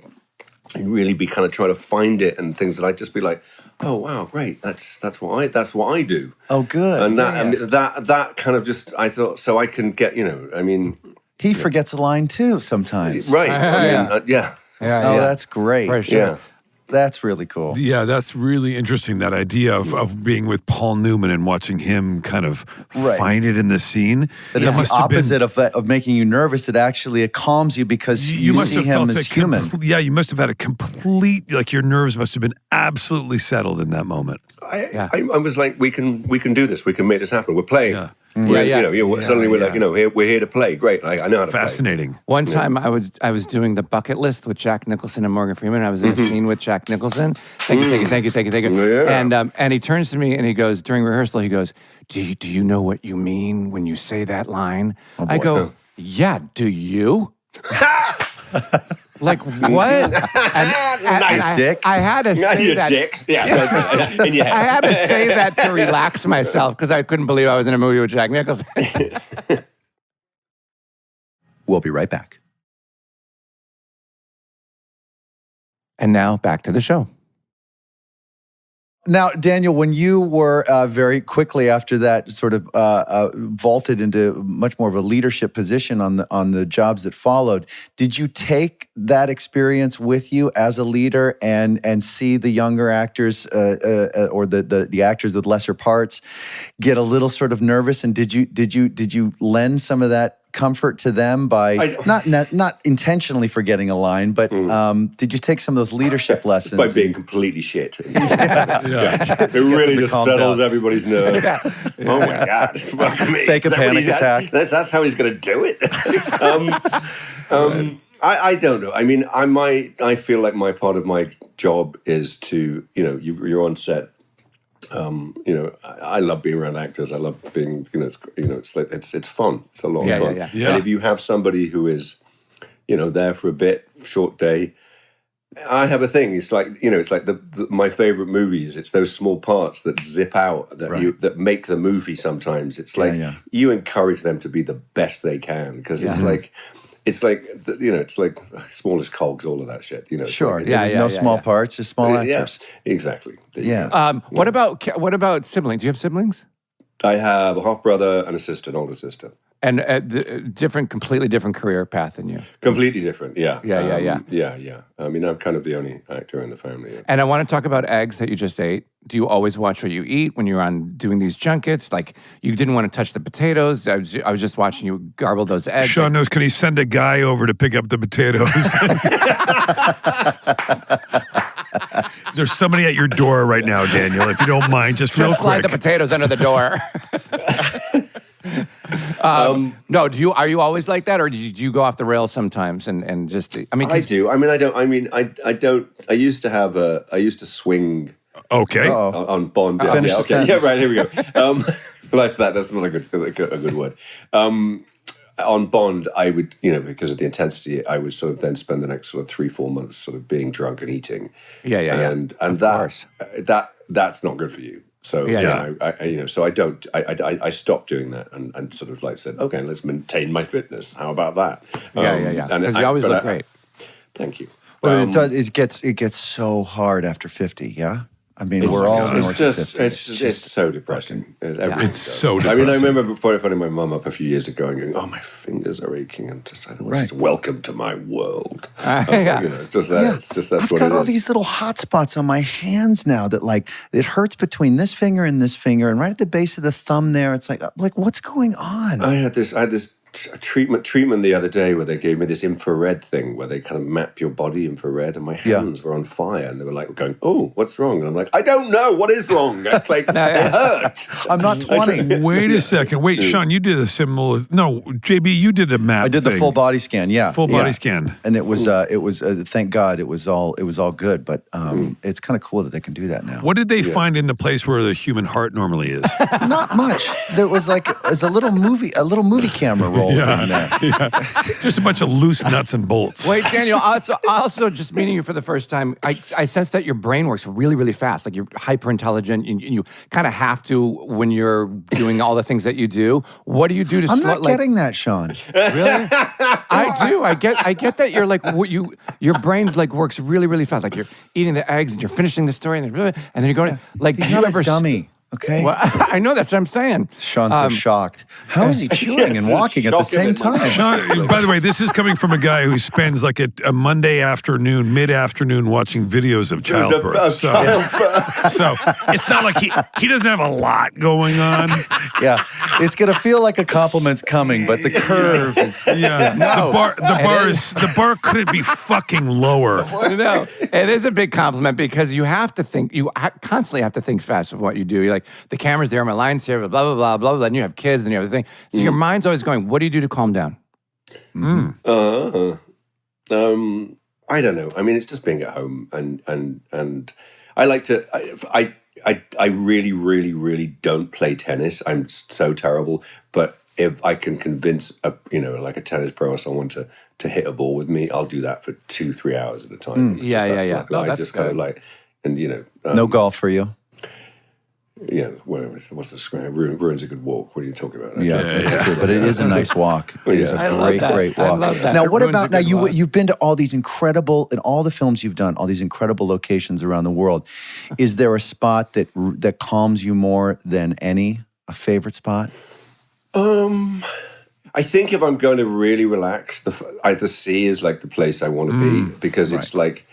really be kind of trying to find it and things, and I'd just be like, oh wow, great, that's what I do. Oh, good. And that kind of just, I thought, so I can get, I mean, He forgets a line too sometimes. right? Yeah. Oh, that's great. For sure. Yeah. That's really cool. Yeah, that's really interesting. That idea of being with Paul Newman and watching him kind of find it in the scene. That is the opposite of making you nervous. It actually calms you because you must see have him felt as human. You must have had a complete, like your nerves must have been absolutely settled in that moment. I was like, we can do this. We can make this happen. We're playing. Yeah. Suddenly we're like, we're here to play. Great. I know how to play. Fascinating. One time I was doing The Bucket List with Jack Nicholson and Morgan Freeman. I was in a scene with Jack Nicholson. Thank you. Yeah. And he turns to me and he goes, during rehearsal, he goes, do you know what you mean when you say that line? I go, yeah, do you? Like, what? Nice dick. I had to say that. Dick. Yeah. In your head. I had to say that to relax myself because I couldn't believe I was in a movie with Jack Nicholson. We'll be right back. And now back to the show. Now, Daniel, when you were very quickly after that sort of vaulted into much more of a leadership position on the jobs that followed, did you take that experience with you as a leader and see the younger actors or the actors with lesser parts get a little sort of nervous? And did you lend some of that comfort to them by not intentionally forgetting a line, but did you take some of those leadership lessons by being completely shit? It really just settles everybody's nerves. Oh my God! Fake a panic attack. That's how he's going to do it. I don't know. I mean, I feel like my part of my job is to you're on set. I love being around actors. I love being, it's fun. It's a lot of fun. Yeah. And if you have somebody who is, there for a bit, short day, I have a thing. It's like, it's like my favorite movies. It's those small parts that zip out that make the movie. Sometimes it's like you encourage them to be the best they can because it's like. It's like, it's like smallest cogs, all of that shit. Sure. No small parts, just small actors. Yeah, exactly. Yeah. What about siblings? Do you have siblings? I have a half brother and a sister, an older sister. And completely different career path than you. Completely different, yeah. Yeah. I mean, I'm kind of the only actor in the family. Yeah. And I want to talk about eggs that you just ate. Do you always watch what you eat when you're on doing these junkets? Like, you didn't want to touch the potatoes. I was just watching you garble those eggs. Sean knows, can he send a guy over to pick up the potatoes? There's somebody at your door right now, Daniel, if you don't mind, just real quick. Slide the potatoes under the door. No, are you always like that, or do you go off the rails sometimes and just? I mean, I do. I mean, I don't. I mean, I don't. I used to swing. Okay. On Bond. Finish the sentence. Yeah, right. Here we go. That's not a good word. On Bond, I would, because of the intensity, I would sort of then spend the next sort of 3-4 months sort of being drunk and eating. And that's not good for you. So so I don't. I stopped doing that and sort of like said, okay, let's maintain my fitness. How about that? Because you always look great. Thank you. Well, it gets so hard after 50. Yeah. I mean, we're all north of 50. It's so depressing. It's so I depressing. mean, I remember before phoning my mum up a few years ago and going, "Oh, my fingers are aching," and just saying, Right. "Welcome to my world." Yeah. You know, it's just that. Yeah. It's just that's I've what got it all is. these little hot spots on my hands now that like it hurts between this finger and this finger, and right at the base of the thumb there. It's like what's going on? I had this treatment the other day where they gave me this infrared thing where they kind of map your body infrared, and my hands were on fire, and they were like going, "Oh, what's wrong?" And I'm like, "I don't know what is wrong." It's like it hurts. I'm not 20. Wait a second. Wait, Sean, you did a similar. No, JB, you did a map. I did the thing. full body scan. Yeah, Full body scan. and it was thank God it was all good. But it's kind of cool that they can do that now. What did they find in the place where the human heart normally is? Not much. There was like a little movie camera roll in there. Just a bunch of loose nuts and bolts. Wait, Daniel, also just meeting you for the first time, I sense that your brain works really, really fast. Like you're hyper intelligent and you kind of have to when you're doing all the things that you do. What do you do to I'm slow not getting that, Sean. Really? I do. I get that you're like your brain's like works really, really fast. Like you're eating the eggs and you're finishing the story and then you're going like He's do you not ever a dummy. Okay. Well, I know that's what I'm saying. Sean's so shocked. How is he chewing and walking at the same time? Sean, by the way, this is coming from a guy who spends like a Monday afternoon, mid-afternoon, watching videos of childbirth. So it's not like he doesn't have a lot going on. Yeah, it's gonna feel like a compliment's coming, but the curve is. Yeah, No, the bar couldn't be fucking lower. No, it is a big compliment because you have to think. You constantly have to think fast of what you do. You're like the camera's there, my line's here, blah blah blah blah blah. And you have kids, and you have the thing. So your mind's always going. What do you do to calm down? I don't know. I mean, it's just being at home, and I like to. I really, really, really don't play tennis. I'm so terrible. But if I can convince like a tennis pro or someone to hit a ball with me, I'll do that for 2-3 hours at a time. Yeah. I just kind of like, and No golf for you. Yeah, whatever. What's the square? Ruins a good walk. What are you talking about? Yeah, that's true. But it is a nice walk. It is a I love that. great I walk. love that. Now, It what ruins about a now? good walk. You've been to all these incredible in all the films you've done, all these incredible locations around the world. Is there a spot that calms you more than any? A favorite spot? I think if I'm going to really relax, the sea is like the place I want to be because it's like.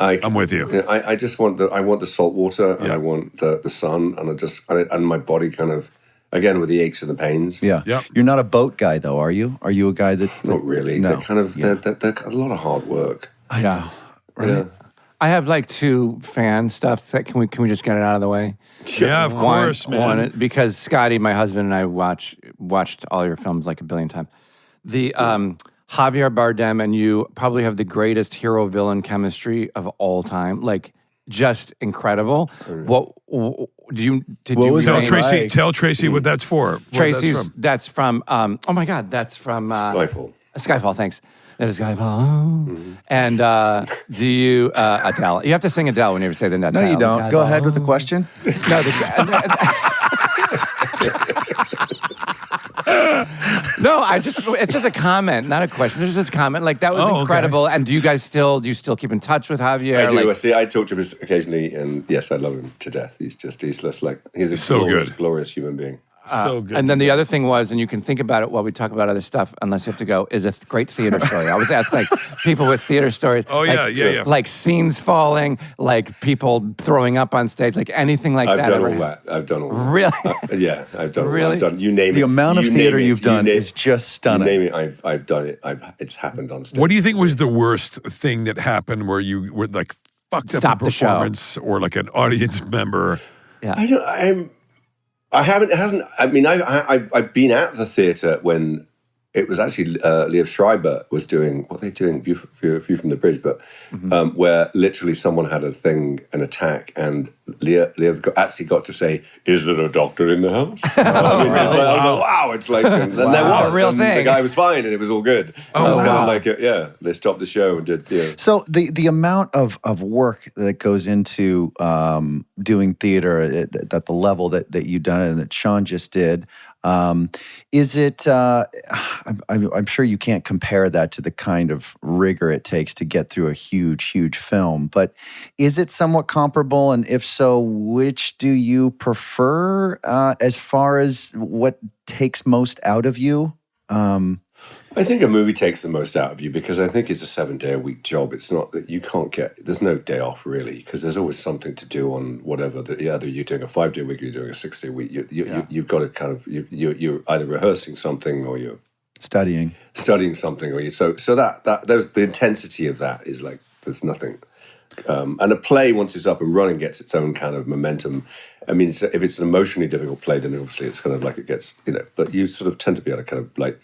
I'm with you. I just want the salt water and I want the sun and my body kind of again with the aches and the pains. Yeah. Yep. You're not a boat guy, though, are you? Are you a guy that? Not really. No. They're kind of they're a lot of hard work. I know. Right? Yeah. I have like two fan stuff. That can we just get it out of the way? Yeah, of course, man. One, because Scotty, my husband, and I watched all your films like a billion times. The Javier Bardem and you probably have the greatest hero-villain chemistry of all time. Like, just incredible. What did you was Tell it Tracy. like? Tell Tracy what that's for. What Tracy's? that's from. That's from. Oh my God, that's from Skyfall. Skyfall. Thanks. That is Skyfall. And do you Adele? You have to sing Adele whenever you say the No, you don't. Go ahead with the question. No, no, it's just a comment, not a question. It's just a comment. Like, that was Oh, okay. incredible. And do you still keep in touch with Javier? I do. Like, I talk to him occasionally, and yes, I love him to death. He's just like he's a So glorious, good. glorious human being. so good. and then the other thing was, and you can think about it while we talk about other stuff, unless you have to go, is a great theater story. I always ask like people with theater stories. Oh, like, yeah. Like scenes falling, like people throwing up on stage, like anything like I've that. done ever- all that. I've done all that. Really? Yeah, I've done. Really? I've done. You name it. The amount of You theater name it. you've done You name- is just You stunning. name it. I've done it. It's happened on stage. What do you think was the worst thing that happened where you were like fucked up Stop a the show. performance or like an audience member? I haven't. It hasn't. I mean, I've been at the theatre when it was actually Liev Schreiber was doing what they doing View from the Bridge, but where literally someone had an attack, and Liev actually got to say, "Is there a doctor in the house?" I mean, it's like, I was like, wow! It's like, and there was A real and thing. The guy was fine, and it was all good. Oh, It's kind wow. of like, they stopped the show and did. Yeah. So the amount of work that goes into doing theater at the level that you've done it and that Sean just did, Is it? I'm sure you can't compare that to the kind of rigor it takes to get through a huge film. But is it somewhat comparable? And if so, which do you prefer as far as what takes most out of you? I think a movie takes the most out of you because I think it's a 7-day-a-week job. It's not that you can't there's no day off really because there's always something to do on whatever. Either you're doing a 5-day-a-week or you're doing a 6-day-a-week. You've got to kind of, you're either rehearsing something or you're studying something. Or so there's the intensity of that is like, there's nothing. And a play, once it's up and running, gets its own kind of momentum. I mean, if it's an emotionally difficult play, then obviously it's kind of like it gets, but you sort of tend to be able to kind of like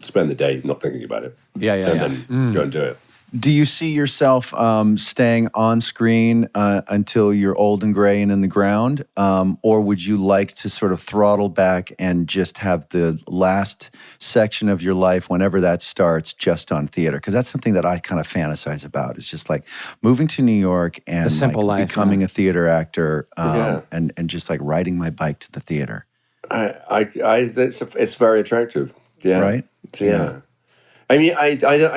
spend the day not thinking about it. Then go and do it. Do you see yourself staying on screen until you're old and gray and in the ground? Or would you like to sort of throttle back and just have the last section of your life, whenever that starts, just on theater? Because that's something that I kind of fantasize about. It's just like moving to New York and simple life, becoming a theater actor and just like riding my bike to the theater. It's very attractive. Yeah. Right? Yeah. I mean, I don't know.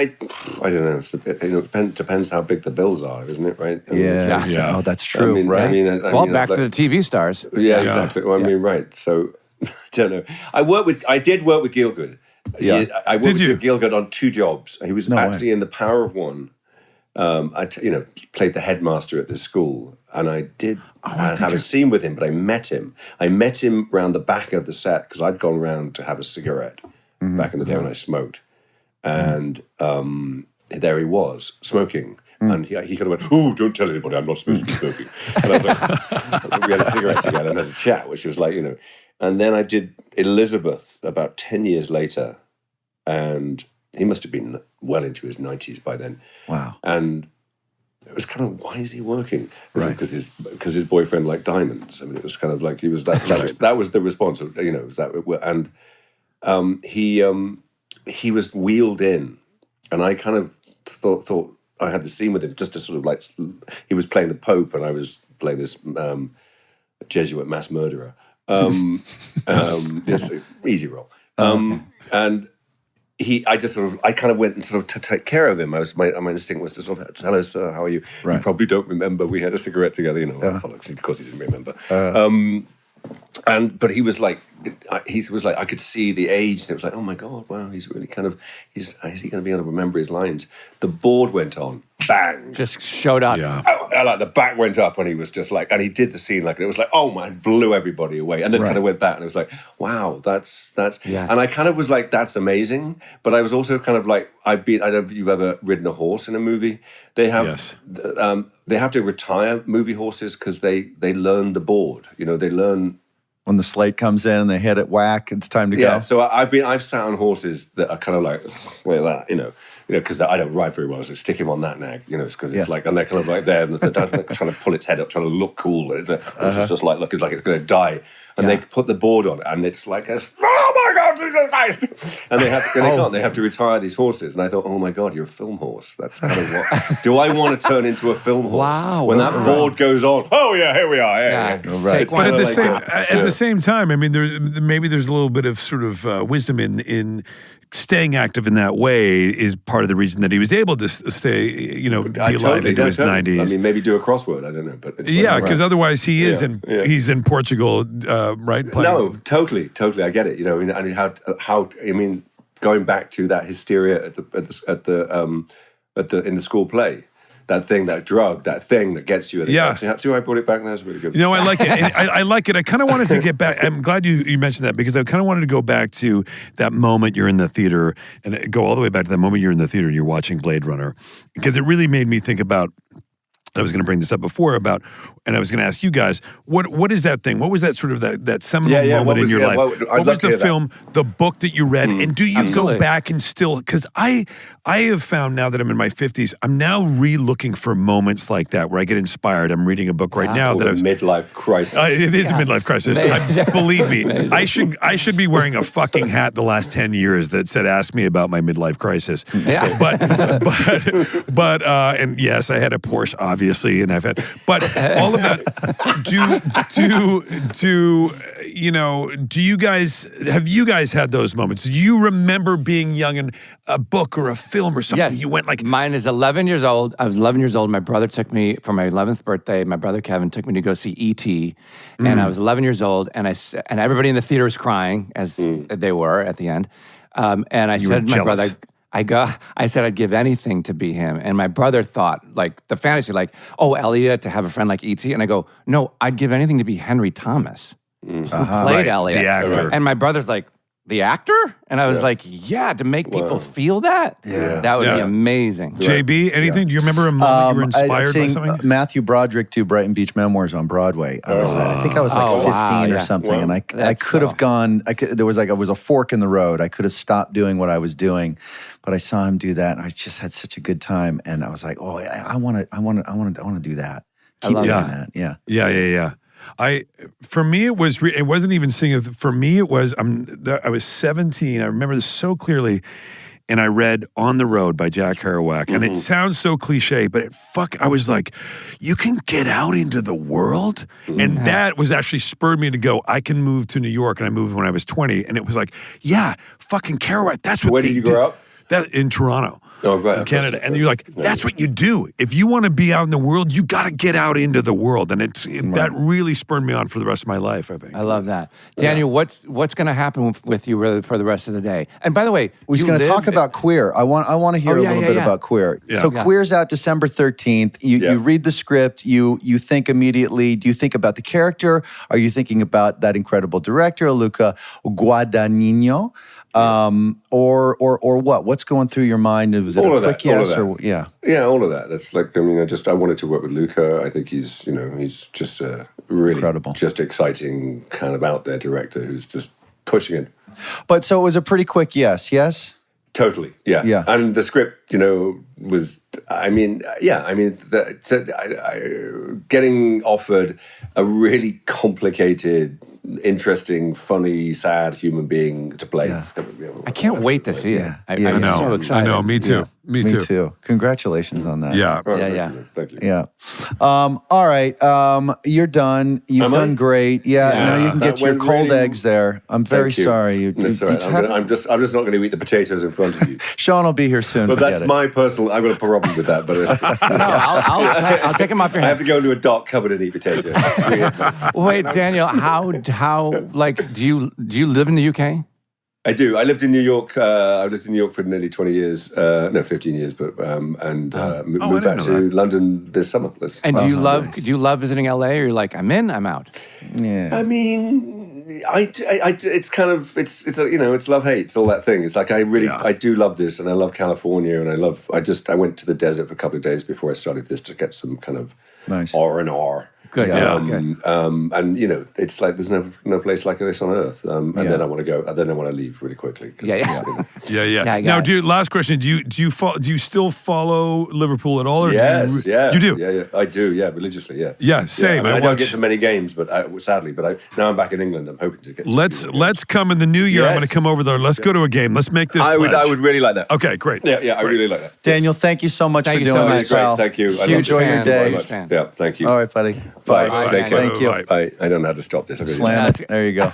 It depends how big the bills are, isn't it? Right? Yeah. Oh, that's true, right? Back to the TV stars. Yeah, exactly. Well, I mean, right. So, I don't know. I did work with Gielgud. Yeah. I worked with Gielgud on 2 jobs. He was actually in The Power of One. I played the headmaster at this school, and I did have a scene with him, but I met him. I met him round the back of the set because I'd gone round to have a cigarette back in the day when I smoked. And there he was, smoking. And he kind of went, "Oh, don't tell anybody I'm not supposed to be smoking." And I was like, we had a cigarette together and had a chat, which was like, And then I did Elizabeth about 10 years later. And he must have been well into his 90s by then. Wow. And it was kind of, why is he working? Right. Because his boyfriend liked diamonds. I mean, it was kind of like he was that was the response. He was wheeled in, and I kind of thought I had the scene with him just to sort of like, he was playing the Pope and I was playing this Jesuit mass murderer. Yes, easy role. And I kind of went and sort of to take care of him. My instinct was to sort of, "Hello, sir, how are you?" Right. You probably don't remember we had a cigarette together, Of course, he didn't remember. But he was like, I could see the age, and it was like, oh my God, wow, he's really kind of, is he going to be able to remember his lines? The board went on, bang, Just showed up. Yeah. like the back went up, and he was just like, and he did the scene like, and it was like, oh my, blew everybody away, and then kind of went back, and it was like, wow, that's, and I kind of was like, that's amazing, but I was also kind of like, I don't know if you've ever ridden a horse in a movie. They have, they have to retire movie horses because they learn the board, they learn. When the slate comes in and they hit it, whack, it's time to go. Yeah, so I've sat on horses that are kind of like that, because I don't ride very well, so stick him on that nag, because it's like, and they're kind of like there, and they're trying to pull its head up, trying to look cool, and it's just like looking like it's going to die, and they put the board on, and it's like, oh my God, Jesus Christ! And they have to retire these horses, and I thought, oh my God, you're a film horse. That's kind of what. Do I want to turn into a film horse? Wow. When that board goes on, oh yeah, here we are. Yeah. Right. But at the same time, I mean, there's a little bit of sort of wisdom in staying active in that way is part of the reason that he was able to stay, be alive into his 90s. I mean, maybe do a crossword. I don't know, but because otherwise he's in Portugal, right? Playing. No, totally. I get it. And how going back to that hysteria in the school play. That thing, that drug, that thing that gets you. See how I brought it back? That's really good. I like it. I like it. I kind of wanted to get back. I'm glad you mentioned that because I kind of wanted to go back to that moment you're in the theater and go all the way back to that moment you're in the theater and you're watching Blade Runner because it really made me think about. I was going to bring this up before and I was going to ask you guys, what is that thing? What was that sort of that seminal moment in your life? What was the film, the book that you read? And do you go back and still, because I have found now that I'm in my 50s, I'm now re-looking for moments like that where I get inspired. I'm reading a book right now that I was... midlife crisis. It is a midlife crisis. Believe me, I should be wearing a fucking hat the last 10 years that said, ask me about my midlife crisis. Yeah. But and yes, I had a Porsche, obviously, and I've had, but all all of that. Have you guys had those moments? Do you remember being young and a book or a film or something? Yes. You went like, Mine is 11 years old. I was 11 years old. My brother took me for my 11th birthday. My brother Kevin took me to go see E.T. And I was 11 years old, and everybody in the theater was crying, as they were at the end. And I said to my brother, I said I'd give anything to be him. And my brother thought, like, the fantasy, like, oh, Elliot, to have a friend like E.T. And I go, no, I'd give anything to be Henry Thomas, who played Elliot. the actor. And my brother's like, the actor? And I was like, yeah, to make people feel that? Yeah. That would be amazing. JB, anything? Do you remember a moment you were inspired by something? Matthew Broderick do Brighton Beach Memoirs on Broadway. I think I was like 15 or something, and I could have gone. There was a fork in the road. I could have stopped doing what I was doing, but I saw him do that, and I just had such a good time. And I was like, oh, I want to do that. Keep doing that. Yeah. Yeah. For me, it wasn't even singing. For me, it was, I was 17. I remember this so clearly. And I read On the Road by Jack Kerouac. And it sounds so cliche, but I was like, you can get out into the world? And that was actually spurred me to go, I can move to New York. And I moved when I was 20. And it was like, yeah, fucking Kerouac. That's what Where did you grow up? In Toronto. Oh, right. In Canada. And you're like, that's what you do. If you want to be out in the world, you got to get out into the world. And that really spurred me on for the rest of my life, I think. I love that. Daniel, what's going to happen with you for the rest of the day? And by the way, we're going to talk about Queer. I want to hear a little bit about Queer. Yeah. So Queer's out December 13th. You read the script. You think immediately. Do you think about the character? Are you thinking about that incredible director, Luca Guadagnino? Or what? What's going through your mind? Was it all a of quick that, yes all of or yeah? Yeah, all of that. That's like, I mean, I wanted to work with Luca. I think he's just a really incredible, just exciting kind of out there director who's just pushing it. But so it was a pretty quick yes. Totally, yeah. Yeah. And the script, was, getting offered a really complicated, interesting, funny, sad human being to play. Yeah. I can't wait to see it. I I'm know. so excited. I know. Me too. Yeah. Me too. Congratulations on that. Yeah. Thank you. Yeah. All right. You're done. You've done great. Yeah. Now you can get your cold eggs there. I'm very sorry. That's all right. I'm just not going to eat the potatoes in front of you. Sean will be here soon. But that's my personal. I've got a problem with that. But I'll take them off your I hands. have to go into a dark cupboard and eat potatoes. Wait, Daniel, how like do you live in the UK? I do. I lived in New York. I lived in New York for nearly 20 years. 15 years. But moved back to London this summer. And do you love visiting LA, or you're like, I'm in, I'm out? Yeah. I mean, it's kind of it's love hate. It's all that thing. It's like I do love this, and I love California, and I went to the desert for a couple of days before I started this to get some kind of nice R&R. Good. Yeah. And it's like there's no place like this on earth. And then I want to go. And then I want to leave really quickly. Yeah. Now, dude. Last question. Do you still follow Liverpool at all? Or yes. You do. Yeah. I do. Yeah. Religiously. Yeah. Yeah. Same. I don't get to many games, but sadly, now I'm back in England. I'm hoping to get. Let's come in the new year. I'm going to come over there. Let's go to a game. Let's make this. I would really like that. Okay. Great. Yeah. I really like that. Daniel, thank you so much for doing this, pal. Thank you. Enjoy your day. Yeah. Thank you. All right, buddy. Bye. Take care. Thank you. I don't know how to stop this. Slam it. There you go.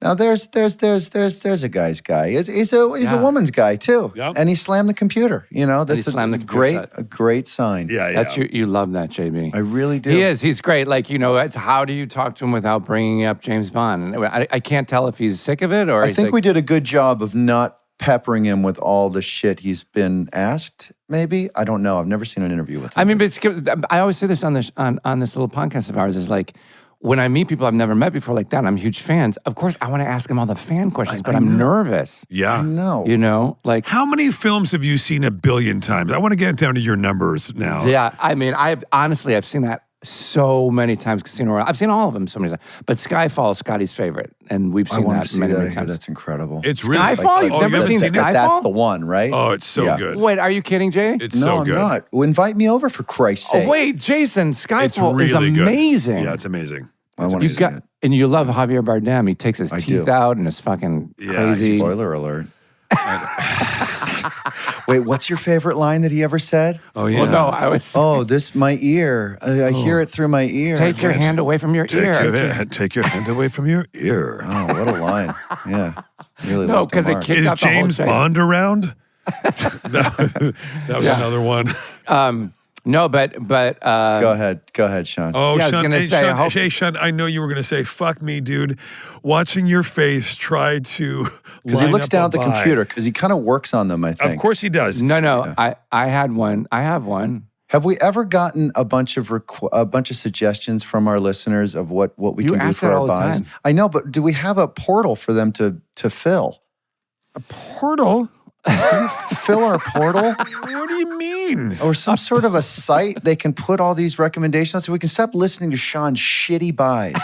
Now there's a guy's guy. He's a woman's guy too. Yep. And he slammed the computer. That's a great sign. Yeah. That's you love that, JB. I really do. He is. He's great. Like, it's how do you talk to him without bringing up James Bond? And I can't tell if he's sick of it or. I think we did a good job of not peppering him with all the shit he's been asked. Maybe, I don't know. I've never seen an interview with him. I mean, but I always say this on this little podcast of ours is like, when I meet people I've never met before like that, I'm huge fans. Of course, I want to ask them all the fan questions, but I'm nervous. Yeah. I know. Like, how many films have you seen 1 billion times? I want to get down to your numbers now. Yeah, I mean, I've seen that so many times. Casino Royale. I've seen all of them so many times. But Skyfall is Scotty's favorite, and we've seen that many times. That's incredible. It's really Skyfall. You've never seen Skyfall? That's the one, right? Oh, it's so good. Wait, are you kidding, Jay? It's so good. No, I'm not. Well, invite me over for Christ's sake. Oh, wait, Jason, Skyfall really is amazing. Good. Yeah, it's amazing. I want to see it. And you love Javier Bardem. He takes his teeth out and is fucking crazy. Spoiler alert. Wait, what's your favorite line that he ever said? Oh, yeah. Well, no, I was. Oh, this my ear. I hear it through my ear. Take your hand away from your ear. Take your hand away from your ear. Oh, what a line. Yeah. Really No, left a 'cause it mark. kicked- Is out the whole James thing. Bond around? that was another one. No, but Go ahead, Sean. Oh, Yeah, I was Sean, gonna hey, say, I Sean, hope- hey, Sean, I know you were going to say, fuck me, dude. Watching your face try to Because he line looks up down a at the buy. computer because he kind of works on them, I think. Of course he does. no. I had one. I have one. Have we ever gotten a bunch of suggestions from our listeners of what we You can do ask for that our all the buys? time. I know, but do we have a portal for them to fill? Portal? Fill our portal? What do you mean? Or some sort of a site they can put all these recommendations on so we can stop listening to Sean's shitty buys.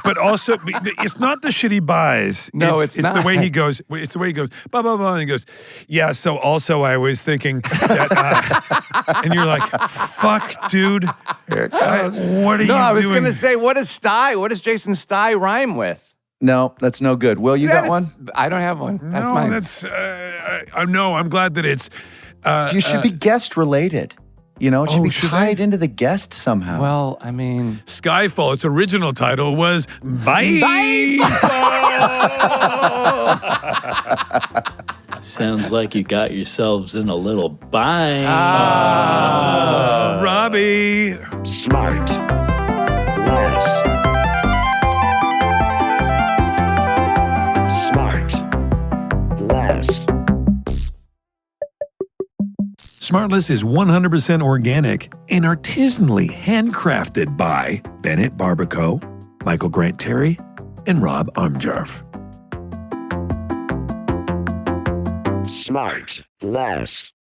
but also, it's not the shitty buys. No, it's the not. way he goes. It's the way he goes. Blah blah blah. And he goes, yeah. So also, I was thinking that, and you're like, fuck, dude. Here it comes. What are you No, I was doing? going to say, what does Jason Stye rhyme with? No, that's no good. Will, you got one? I don't have one. That's no, mine. that's. No, I'm glad that it's. You should be guest related. You know, it should be should tied into the guest somehow. Well, I mean, Skyfall. Its original title was Bye. Sounds like you got yourselves in a little bind. Robbie. SmartLess. SmartLess is 100% organic and artisanally handcrafted by Bennett Barbaco, Michael Grant Terry, and Rob Armjarf. SmartLess.